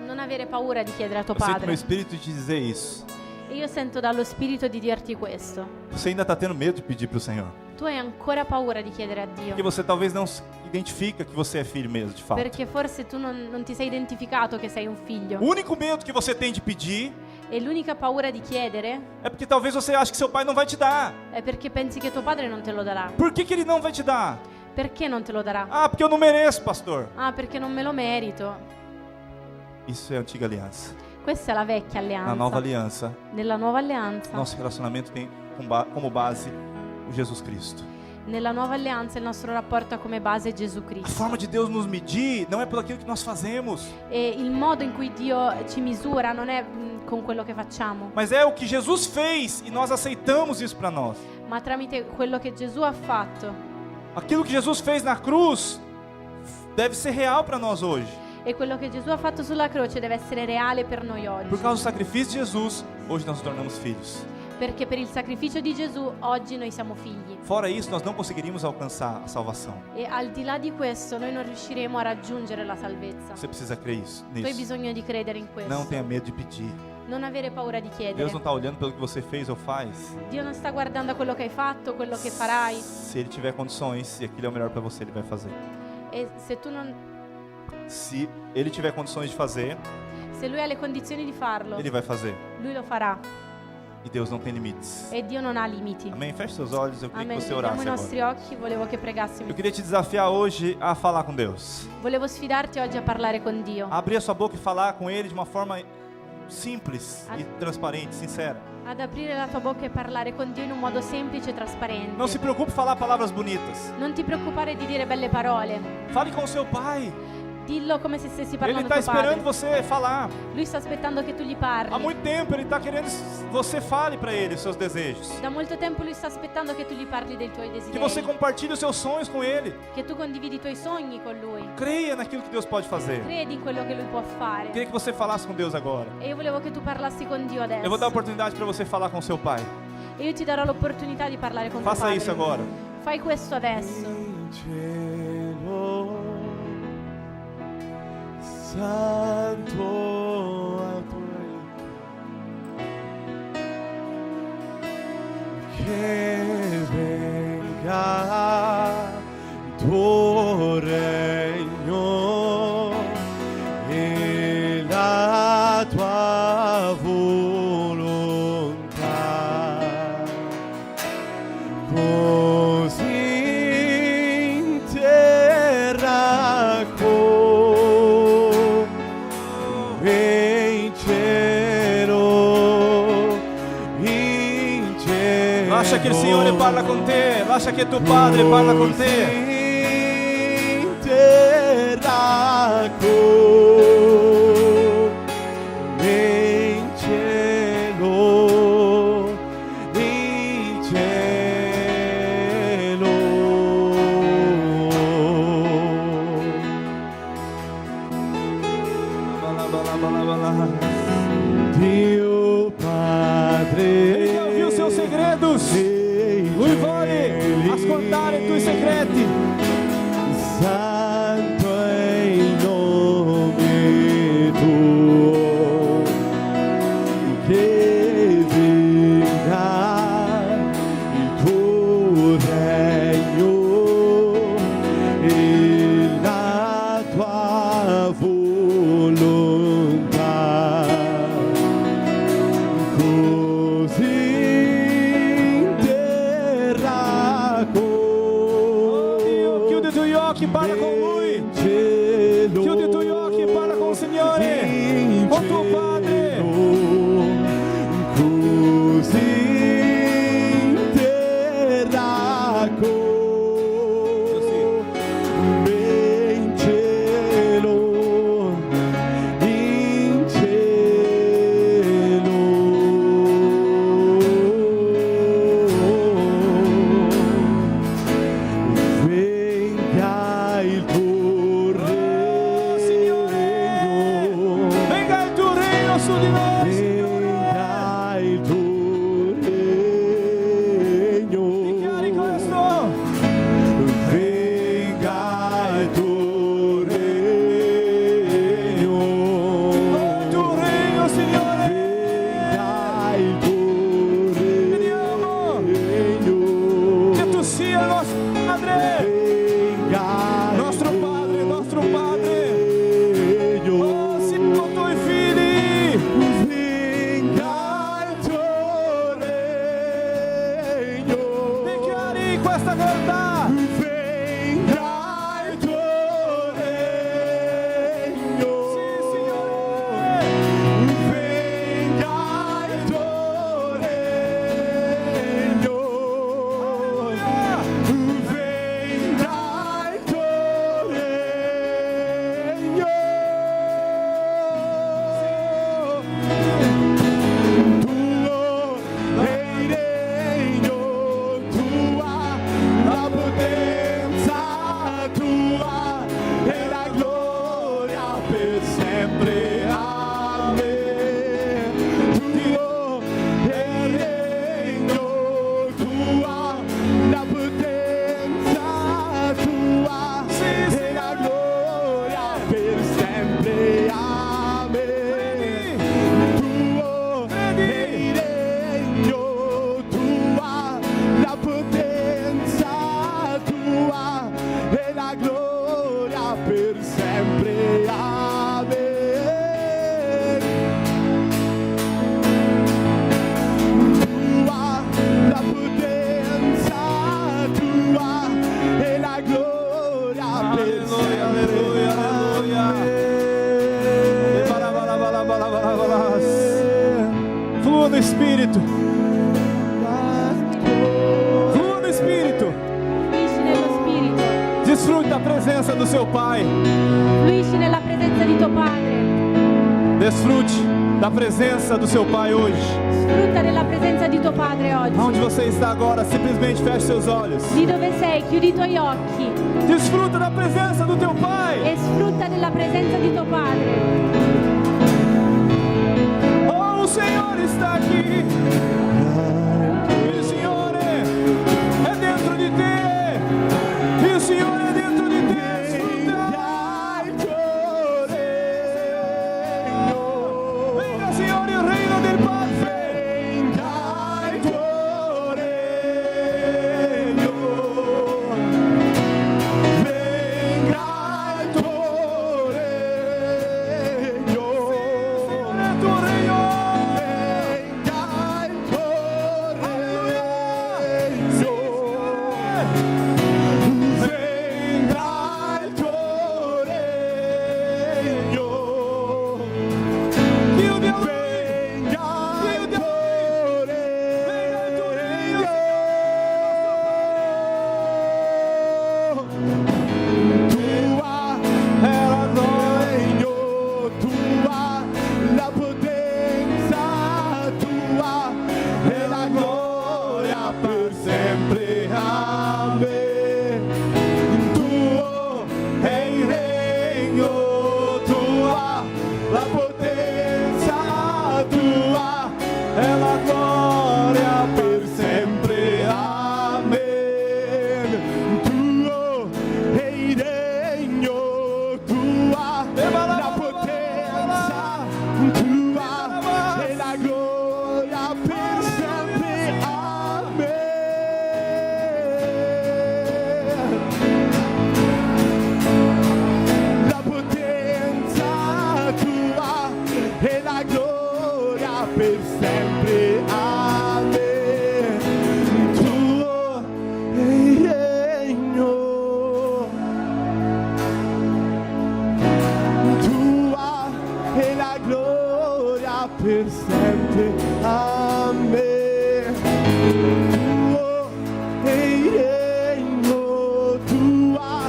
Non avere paura di chiedere a tuo Eu sinto meu padre. espírito te dizer isso. E io sento dallo Spirito di dirti questo. Você ainda está tendo medo de pedir para o Senhor. Tu hai ancora paura di chiedere a Porque Dio. você talvez não se identifica que você é filho mesmo, de fato. Perché forse tu non ti sei identificato che sei un figlio. O único medo que você tem de pedir E l'unica paura di chiedere é porque talvez você ache que seu pai não vai te dar. è perché pensi che tuo padre non te lo darà. Por que ele não vai te dar? Perché non te lo darà? Ah, porque eu não mereço, pastor. Ah, perché non me lo merito. Isso é a antiga aliança. Questa è la vecchia alleanza. Na nova aliança, Nella nuova alleanza. nosso relacionamento tem como base o Jesus Cristo. Nella nuova alleanza il nostro rapporto ha come base Gesù A Cristo. forma de Deus nos medir não é por aquilo que nós fazemos, E il modo in cui Dio ci misura non è con quello che facciamo, mas é o que Jesus fez e nós aceitamos isso para nós. ma tramite quello che Gesù ha fatto. Aquilo que Jesus fez na cruz deve ser real para nós hoje. E quello che Gesù ha fatto sulla croce deve essere reale per noi oggi. Por causa do sacrifício de Jesus, hoje nós nos tornamos filhos. Perché per il sacrificio di Gesù oggi noi siamo figli. Fora isso, nós não conseguiríamos alcançar a salvação. E al di là di questo noi non riusciremo a raggiungere la salvezza. Você precisa crer Tu hai nisso. bisogno di credere in questo. Não tenha medo de pedir. Non avere paura di chiedere. Deus não está olhando pelo que você fez ou faz. Dio non sta guardando a quello che hai fatto, quello che farai. Se Ele tiver condições e aquilo é o melhor para você, Ele vai fazer. E se tu non, Se Ele tiver condições de fazer, se lui ha le condizioni di farlo, Ele vai fazer. lui lo farà. E Deus não tem limites. E Dio non ha limiti. Amém? Feche seus olhos, eu queria Amen. que você Chiudiamo i orasse nostri agora. occhi, volevo che pregassimo. Eu queria te desafiar hoje a falar com Deus. Volevo sfidarti oggi a parlare con Dio, Abrir a sua boca e falar com Ele de uma forma simples e transparente, sincera. ad aprire la tua bocca e parlare con Dio in un modo semplice e trasparente. Não se preocupe em falar palavras bonitas. Non ti preoccupare di dire belle parole, Fale com o seu pai. dillo come se stessi Ele parlando está a tuo esperando padre. você falar. Lui sta aspettando che tu gli Há parli. muito tempo Ele está querendo que você fale para Ele os seus desejos. Da molto tempo lui sta aspettando che tu gli parli dei tuoi Que você desideri, compartilhe os seus sonhos com Ele. che tu condividi i tuoi sogni con lui. Creia naquilo que Deus pode fazer. Credi in quello che lui può Eu fare. queria que você falasse com Deus agora. E io volevo che tu parlassi con Dio adesso. Eu vou dar a oportunidade para você falar com seu pai. E io ti darò l'opportunità di parlare con tuo Faça padre. isso agora. Fai questo adesso. Cielo, santo che venga tuo regno e la tua volontà così in terra come in cielo, in cielo. Lascia che il Signore parla con te. Lascia che tuo Padre parla con te. In terra come in cielo, in cielo. Dio Padre, Ele quer ouvir os seus segredos. Lui vuole ascoltare i tuoi segreti. Santo è il nome tuo, che venga il tuo regno e la tua volontà, così in terra Chiude i tuoi occhi e parla con Lui. Chiudi i tuoi occhi e parla con il Signore. Con tuo Padre. Così in terra come in cielo, in cielo. Venga il tuo regno, Venga il tuo regno su di noi, Signore. venga il tuo regno. Dichiari questo. questa realtà. Venga il tuo regno. Sì, Signore. Venga il tuo regno. Venga il tuo regno. Tuo è il regno, tua la potenza, tua e la gloria per sempre. Amen. Tuo è il regno, tua la potenza, tua e la gloria per sempre. Amen. Tuo è il regno, tua la potenza, tua e la gloria per sempre. Amen. Tua la potenza, tua e la gloria per sempre. Alleluia, alleluia. Flua no Espírito. Flua no Espírito. Fluisci nello Spirito, Desfrute da presença do seu Pai. fluisci nella presenza di tuo Padre, Desfrute da presenza do seu Pai hoje. sfrutta della presenza di tuo Padre oggi. Onde você está agora, simplesmente feche seus olhos. Di dove sei, chiudi i tuoi occhi Desfruta da presença do teu Pai. e sfrutta della presenza di tuo Padre. Oh, o Senhor está aqui. E o Senhor é dentro de ti. E o Senhor é dentro de ti. Venga il tuo regno. Venga, Senhor, il reino del Padre. Venga il tuo regno. Venga il tuo regno. É tu reino. Venga il tuo regno. Venga il tuo regno. Chiudi a lui. Venga il tuo regno. Tua è la gloria, tua la potenza, tua è la gloria per sempre. Amen. Tuo è il regno, tua la potenza, tua è la gloria per sempre. Amen. Tuo è il regno, tua la potenza, tua è la gloria per sempre. Amen. La potenza tua e la gloria per sempre. Amen. Tuo è il regno, tua è la gloria per sempre. Amen. Tuo è il regno, tua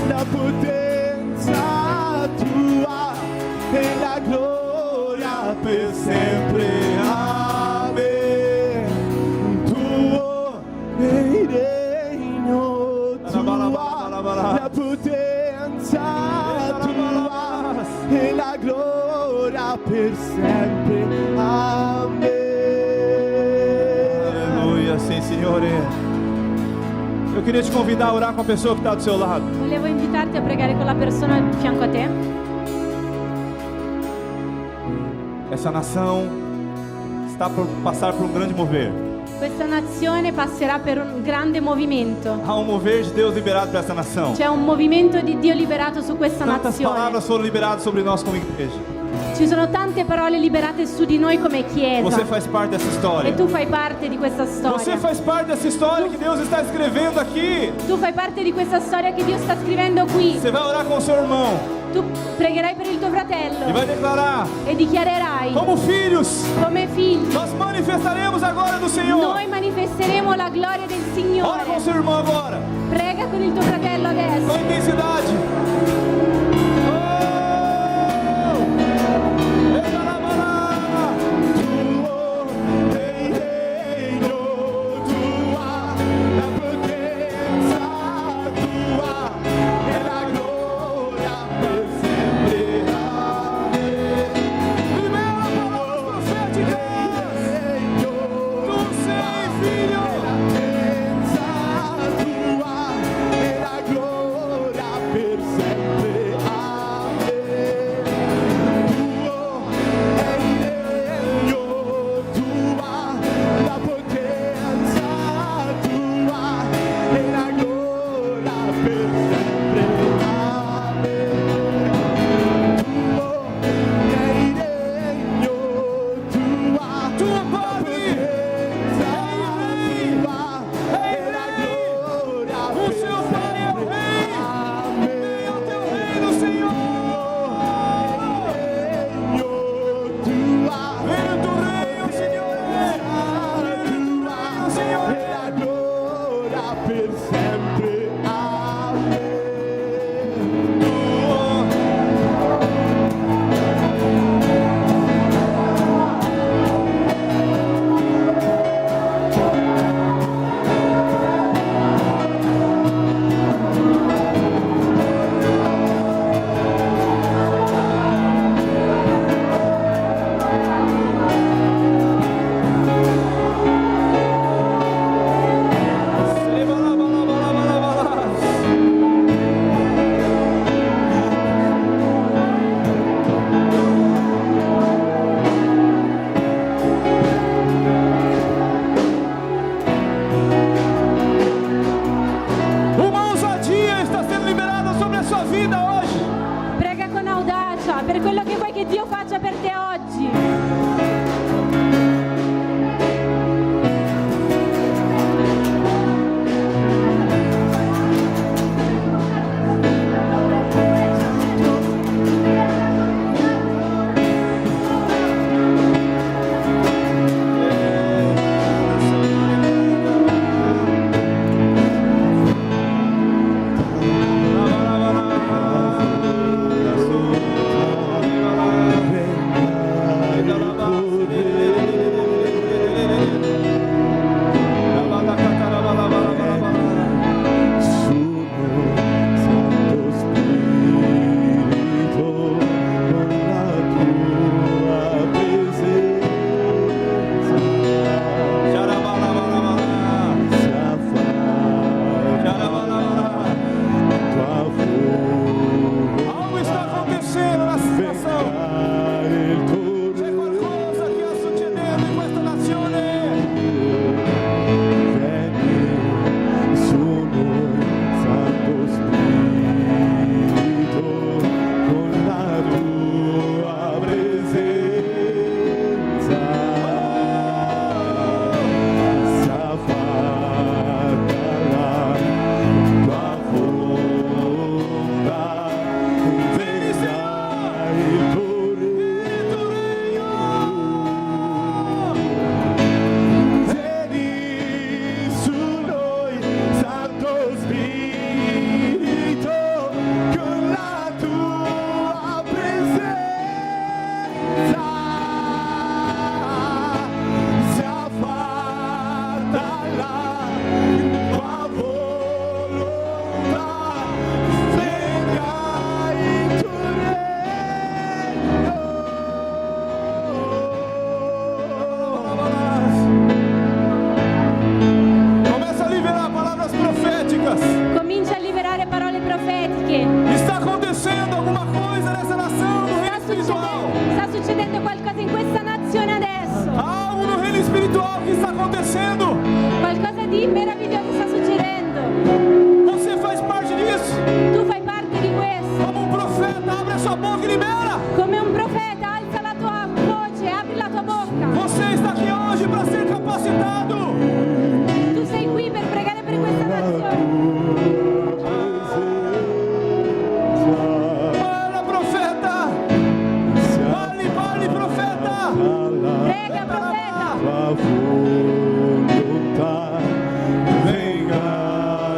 la potenza, tua e la gloria per sempre. Amen. Tuo è il regno, tua la potenza, tua e la gloria per sempre. Amen. Aleluia, sim, Signore. Eu queria te convidar a orar com a pessoa que está do seu lado. Volevo invitarti a pregare con la persona di fianco a te. Essa nação está por passar por um grande mover. Questa nazione passerà per un grande movimento. Há mover de Deus liberado para essa nação. C'è un movimento di Dio liberato su questa Tantas nazione. palavras foram liberadas sobre nós como igreja. Ci sono tante parole liberate su di noi come Chiesa. Você faz parte dessa história. E tu fai parte di questa Você storia. faz parte dessa história que Deus está escrevendo aqui. Tu fai parte di questa storia che Dio sta scrivendo qui. Você vai orar com o seu irmão Tu pregherai per il tuo e fratello vai declarar: e dichiarerai como filhos, come figli. nós manifestaremos a glória do Senhor. Noi manifesteremo la gloria del Ora com o Signore. seu irmão agora, Prega con il tuo fratello com adesso. intensidade.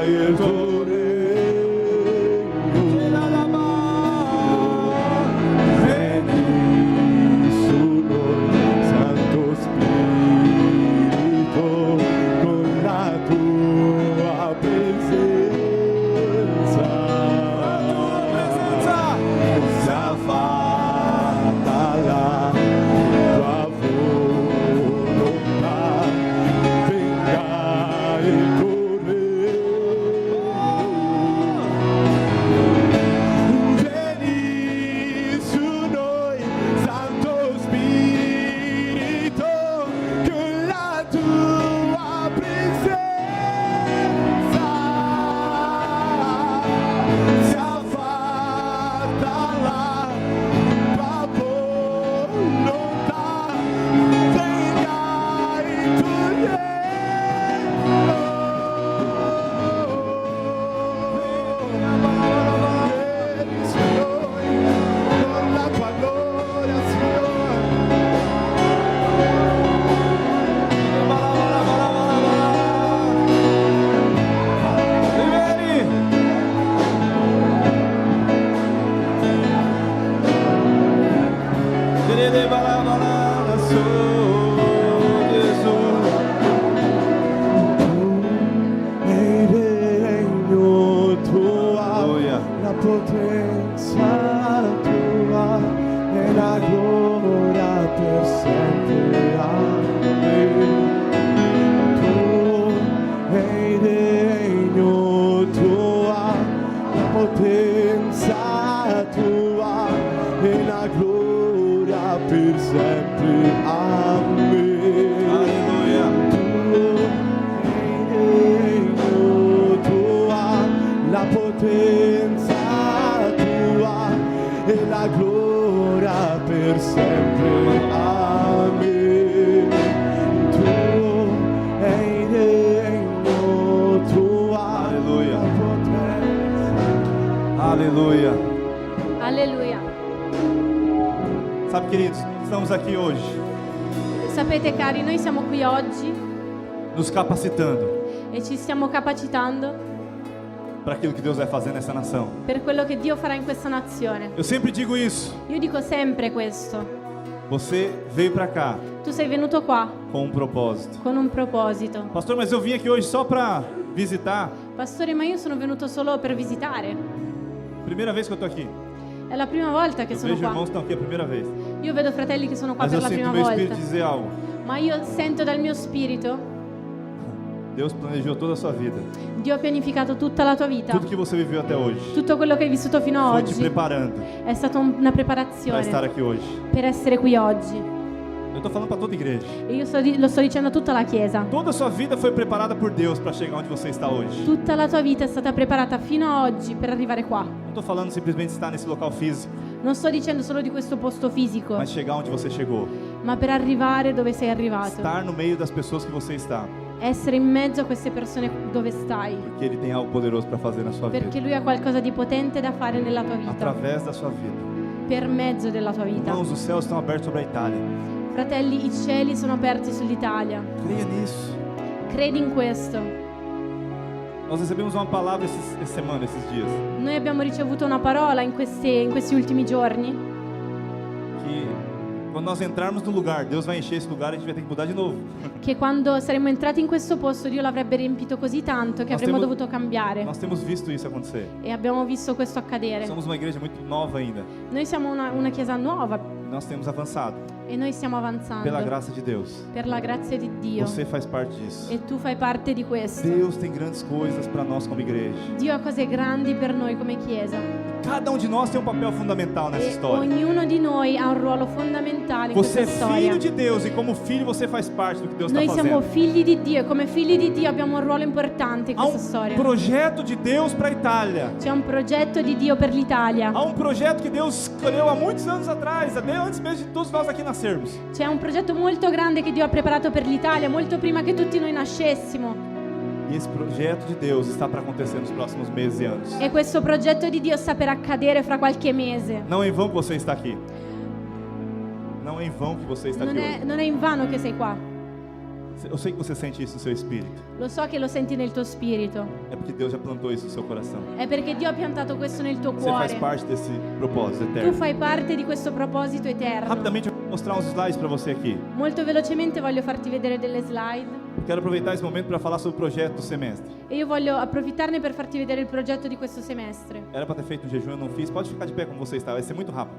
il tuo regno, vieni su noi, Santo Spirito, con la tua presenza, sia fatta la tua volontà, venga il tuo vieni su noi, Santo Spirito, con la tua presenza, sia fatta la tua volontà, venga il tuo vieni su noi, con la tua gloria, Signore. E il regno tuo, la potenza tua e la gloria per sempre. Amen. Tu e il regno tuo, la potenza tua e la gloria per sempre. Amen. La potenza tua e la gloria per sempre. Amen. Tu è il regno tuo, Alleluia. la potenza. Aleluia. Alleluia. Sabe, queridos, estamos aqui hoje Sapete cari, noi siamo qui oggi nos capacitando e ci stiamo capacitando para aquilo que Deus vai fazer nessa nação. per quello che Dio farà in questa nazione. Eu sempre digo isso. Io dico sempre questo. Você veio para cá Tu sei venuto qua com um propósito. con un proposito. Pastor, mas eu vim aqui hoje só para visitar. Pastore, ma io sono venuto solo per visitare. Primeira vez que eu tô aqui. È la prima volta che Eu sono vejo irmãos qua. que estão aqui a primeira vez. Io vedo fratelli che sono qua Mas per eu la sinto prima meu espírito volta. dizer algo. Ma io sento dal mio spirito, Deus planejou toda a sua vida. Dio ha pianificato tutta la tua vita. Tudo que você viveu até hoje Tutto quello che hai vissuto fino a foi te oggi preparando è stata una para estar preparazione aqui hoje. per essere qui oggi. Eu tô falando para toda igreja. E io lo sto dicendo a tutta la Chiesa. Toda a sua vida foi preparada por Deus para chegar onde você está hoje. Tutta la tua vita è stata preparata fino a oggi per arrivare qua. Não tô falando simplesmente de estar nesse local físico, Non sto dicendo solo di questo posto fisico, mas chegar onde você chegou. ma per arrivare dove sei arrivato. Estar no meio das pessoas que você está, Essere in mezzo a queste persone dove stai. porque Ele tem algo poderoso para fazer na sua vida. Perché Lui ha qualcosa di potente da fare nella tua vita. Através da sua vida. Per mezzo della tua vita. Irmãos, os céus estão abertos sobre a Itália. Fratelli, i cieli sono aperti sull'Italia. Creia nisso. Credi in questo. Nós recebemos uma palavra essa semana, esses dias, Noi abbiamo ricevuto una parola in questi ultimi giorni que quando nós entrarmos no lugar, Deus vai encher esse lugar e a gente vai ter que mudar de novo. che quando saremmo entrati in questo posto Dio l'avrebbe riempito così tanto che Nós avremmo temos- dovuto cambiare. Nós temos visto isso acontecer. E abbiamo visto questo accadere. Somos uma igreja muito nova ainda. Noi siamo una chiesa nuova Nós temos avançado e noi stiamo avanzando pela graça de Deus. per la grazia di Dio. Você faz parte disso. E tu fai parte di questo. Deus tem grandes coisas para nós como igreja. Dio ha cose grandi per noi come chiesa. Cada um de nós tem um papel fundamental nessa E história. ognuno di noi ha un ruolo fondamentale in Você questa é storia. filho de Deus e como filho você faz parte do que Deus está Noi siamo fazendo. figli di Dio e come figli di Dio abbiamo un ruolo importante in Há questa um storia. projeto de Deus para a Itália. C'è un progetto di Dio per l'Italia. Há um projeto que Deus escolheu há muitos anos atrás, até antes mesmo de todos nós aqui nascermos. C'è un progetto molto grande che Dio ha preparato per l'Italia, molto prima che tutti noi nascessimo. E esse projeto de Deus está para acontecer nos próximos meses e anos. E questo progetto di Dio sta per accadere fra qualche mese. Não é em vão que você está aqui. Não é em vão que você está aqui hoje. Non è in vano che sei qua. Eu sei que você sente isso no seu espírito. Lo so che lo senti nel tuo spirito. É porque Deus já plantou isso no seu coração. È perché Dio ha piantato questo nel tuo Você faz cuore. parte desse propósito Tu eterno. fai parte di questo proposito eterno. Rapidamente eu vou mostrar uns slides para você aqui. Molto velocemente voglio farti vedere delle slide. Quero aproveitar esse momento para falar sobre o projeto do semestre. E io voglio approfittarne per farti vedere il progetto di questo semestre. Era para ter feito um jejum, eu não fiz. Pode ficar de pé como você está, vai ser muito rápido.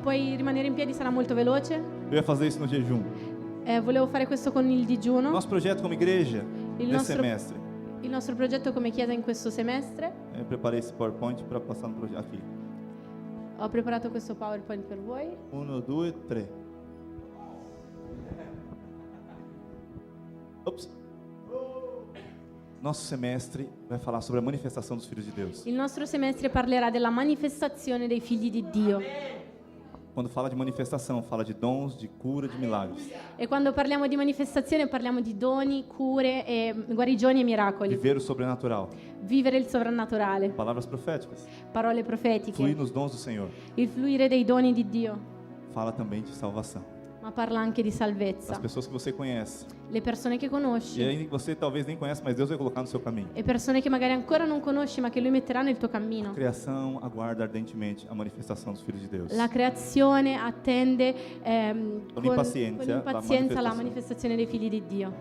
Puoi rimanere in piedi, sarà molto veloce. Eu ia fazer isso no jejum. Volevo fare questo con il digiuno. Nosso projeto como igreja Il nesse nostro, semestre. il nostro progetto come chiesa in questo semestre. Eu preparei esse PowerPoint para passar no projeto aqui. Ho preparato questo PowerPoint per voi. 1, 2, 3. Ops. Nosso semestre vai falar sobre a manifestação dos filhos de Deus. Il nostro semestre parlerà della manifestazione dei figli di Dio. Quando fala de manifestação, fala de dons, de cura, de milagres. E quando parliamo di manifestazione parliamo di doni, cure, e guarigioni e miracoli. Viver o sobrenatural. Vivere il sovrannaturale. Palavras proféticas. Parole profetiche. Fluir nos dons do Senhor. Il fluire dei doni di Dio. Fala também de salvação. Ma parla anche di As salvezza. pessoas que você conhece. Le persone che E conosci. aí você talvez nem conhece, mas Deus vai colocar no seu caminho. E persone che magari ancora non conosci ma che Lui metterà nel tuo cammino. A criação aguarda ardentemente a manifestação dos filhos de Deus. La creazione attende Con impazienza la manifestazione dei figli di Dio.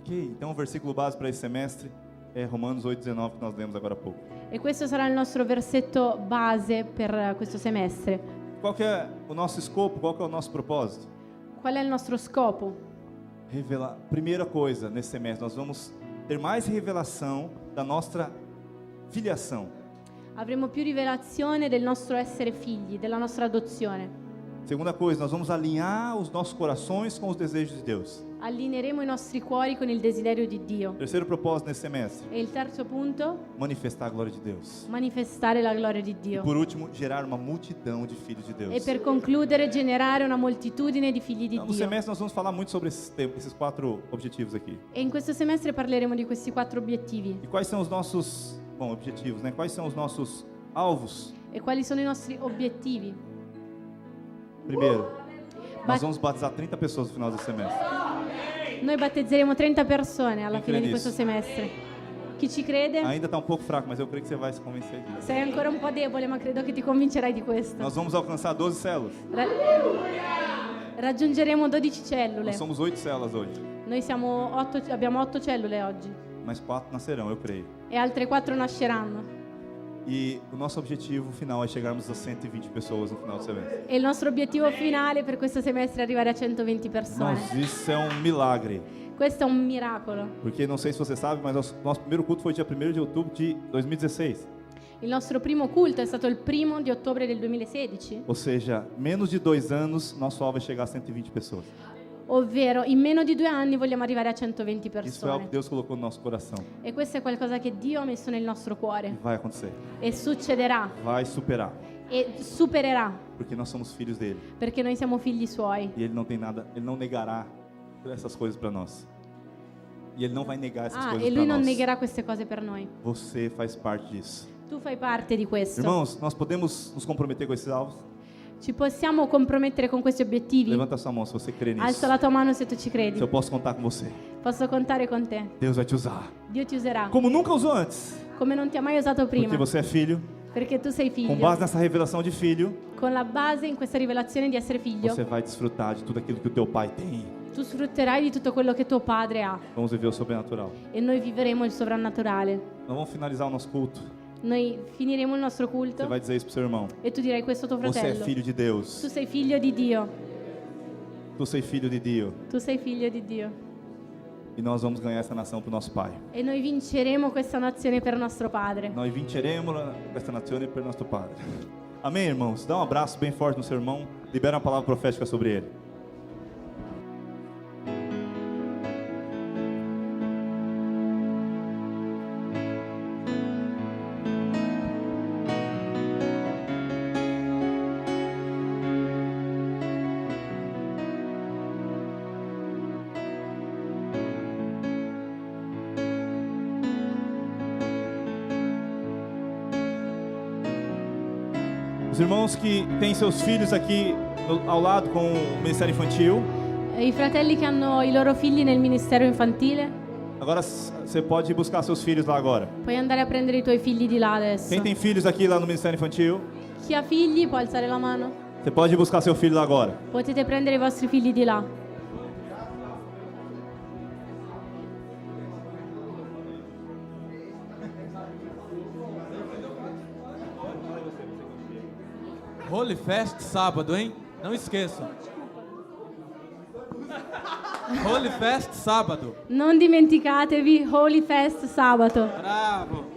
Ok, então o versículo base para esse semestre é Romanos 8,19 que nós lemos agora há pouco. E questo sarà il nostro versetto base per questo semestre. Qual que é o nosso escopo? Qual que é o nosso propósito? Qual è il nostro scopo? Revelar. Primeira coisa nesse semestre, nós vamos ter mais revelação da nossa filiação. Avremo più rivelazione del nostro essere figli, della nostra adozione. Segunda coisa, nós vamos alinhar os nossos corações com os desejos de Deus. Allineeremo i nostri cuori con il desiderio di Dio. Terceiro propósito nesse semestre, E il terzo punto, manifestar a glória de Deus. manifestare la gloria di E Dio. por último, gerar uma multidão de filhos de E Deus. per concludere, generare una moltitudine di figli di Então, no Dio. semestre nós vamos falar muito sobre esses 4 objetivos aqui. E in questo semestre parleremo di questi 4 obiettivi. E quais são os nossos, objetivos, né? Quais são os nossos alvos? E quali sono i nostri obiettivi? Primeiro, Ba- nós vamos batizar 30 pessoas no final desse semestre. Noi battezzeremo 30 persone alla Chi fine crede di questo nisso? semestre. Chi ci crede? Ainda está um pouco fraco, mas eu creio que você vai se convencer disso. Sei ancora un po' debole, ma credo che ti convincerai di questo. Nós vamos alcançar 12 células. Raggiungeremo 12 cellule. Nós somos 8 células hoje, Noi abbiamo 8 cellule oggi mas 4 nascerão, eu creio. e altre 4 nasceranno. E o nosso objetivo final é chegarmos a 120 pessoas no final do semestre. E il nostro obiettivo finale per questo semestre è arrivare a 120 persone. Nossa, isso é um milagre. Questo è un miracolo. Porque não sei se você sabe, mas nosso primeiro culto foi dia 1º de outubro de 2016. Il nostro primo culto è stato il 1° di ottobre del 2016, Ou seja, menos de 2 anos, nosso alvo é chegar a 120 pessoas. ovvero in meno di 2 anni vogliamo arrivare a 120 Isso é algo persone. que Deus colocou no nosso coração. E questo è qualcosa che Dio ha messo nel nostro E cuore. vai acontecer. E succederà. Vai superar. E supererà. Porque nós somos filhos dele. Perché noi siamo figli suoi. E ele não tem nada, ele não negará essas coisas para nós. E ele não vai negar essas coisas E para lui non nós. negherà queste cose per noi. Você faz parte disso. Tu fai parte di questo. Irmãos, nós podemos nos comprometer com esses alvos? Ci possiamo compromettere con questi obiettivi? Levanta a sua mão se você crê nisso. Alza la tua mano se tu ci credi. Se eu posso contar com você. Posso contare con te. Deus vai te usar. Dio ti userà. Como nunca usou antes. Come non ti ha mai usato prima. Porque você é filho. Perché tu sei Com figlio. base nessa revelação de filho, Con la base in questa rivelazione di essere figlio, você vai desfrutar de tudo aquilo que o teu pai tem. tu sfrutterai di tutto quello che tuo padre ha. Vamos viver o sobrenatural. E noi vivremo il sovrannaturale. Nós vamos finalizar o nosso culto. Noi finiremo il nostro Você culto vai dizer isso pro seu irmão. e tu dirai questo a tuo Você é fratello. filho de Tu Deus. sei figlio di Dio. Tu sei filho de Dio. Tu sei figlio di Dio. E nós vamos ganhar essa nação pro nosso pai. E noi vinceremo questa nazione per nostro padre. Nós vinceremos esta nazione per nostro padre. Amém, irmãos? Dá um abraço bem forte no seu irmão. Libera uma palavra profética sobre ele. Os irmãos que têm seus filhos aqui ao lado com o Ministério Infantil, E i fratelli che hanno i loro figli nel ministero infantile, Agora você pode ir buscar seus filhos lá agora. puoi andare a prendere i tuoi figli di là adesso. Quem tem filhos aqui lá no Ministério Infantil, Chi ha figli può alzare la mano. você pode ir buscar seu filho lá agora. Potete prendere i vostri figli di là. Holy Fest sábado, hein? Não esqueçam. Holy Fest sábado. Non dimenticatevi Holy Fest sabato. Bravo.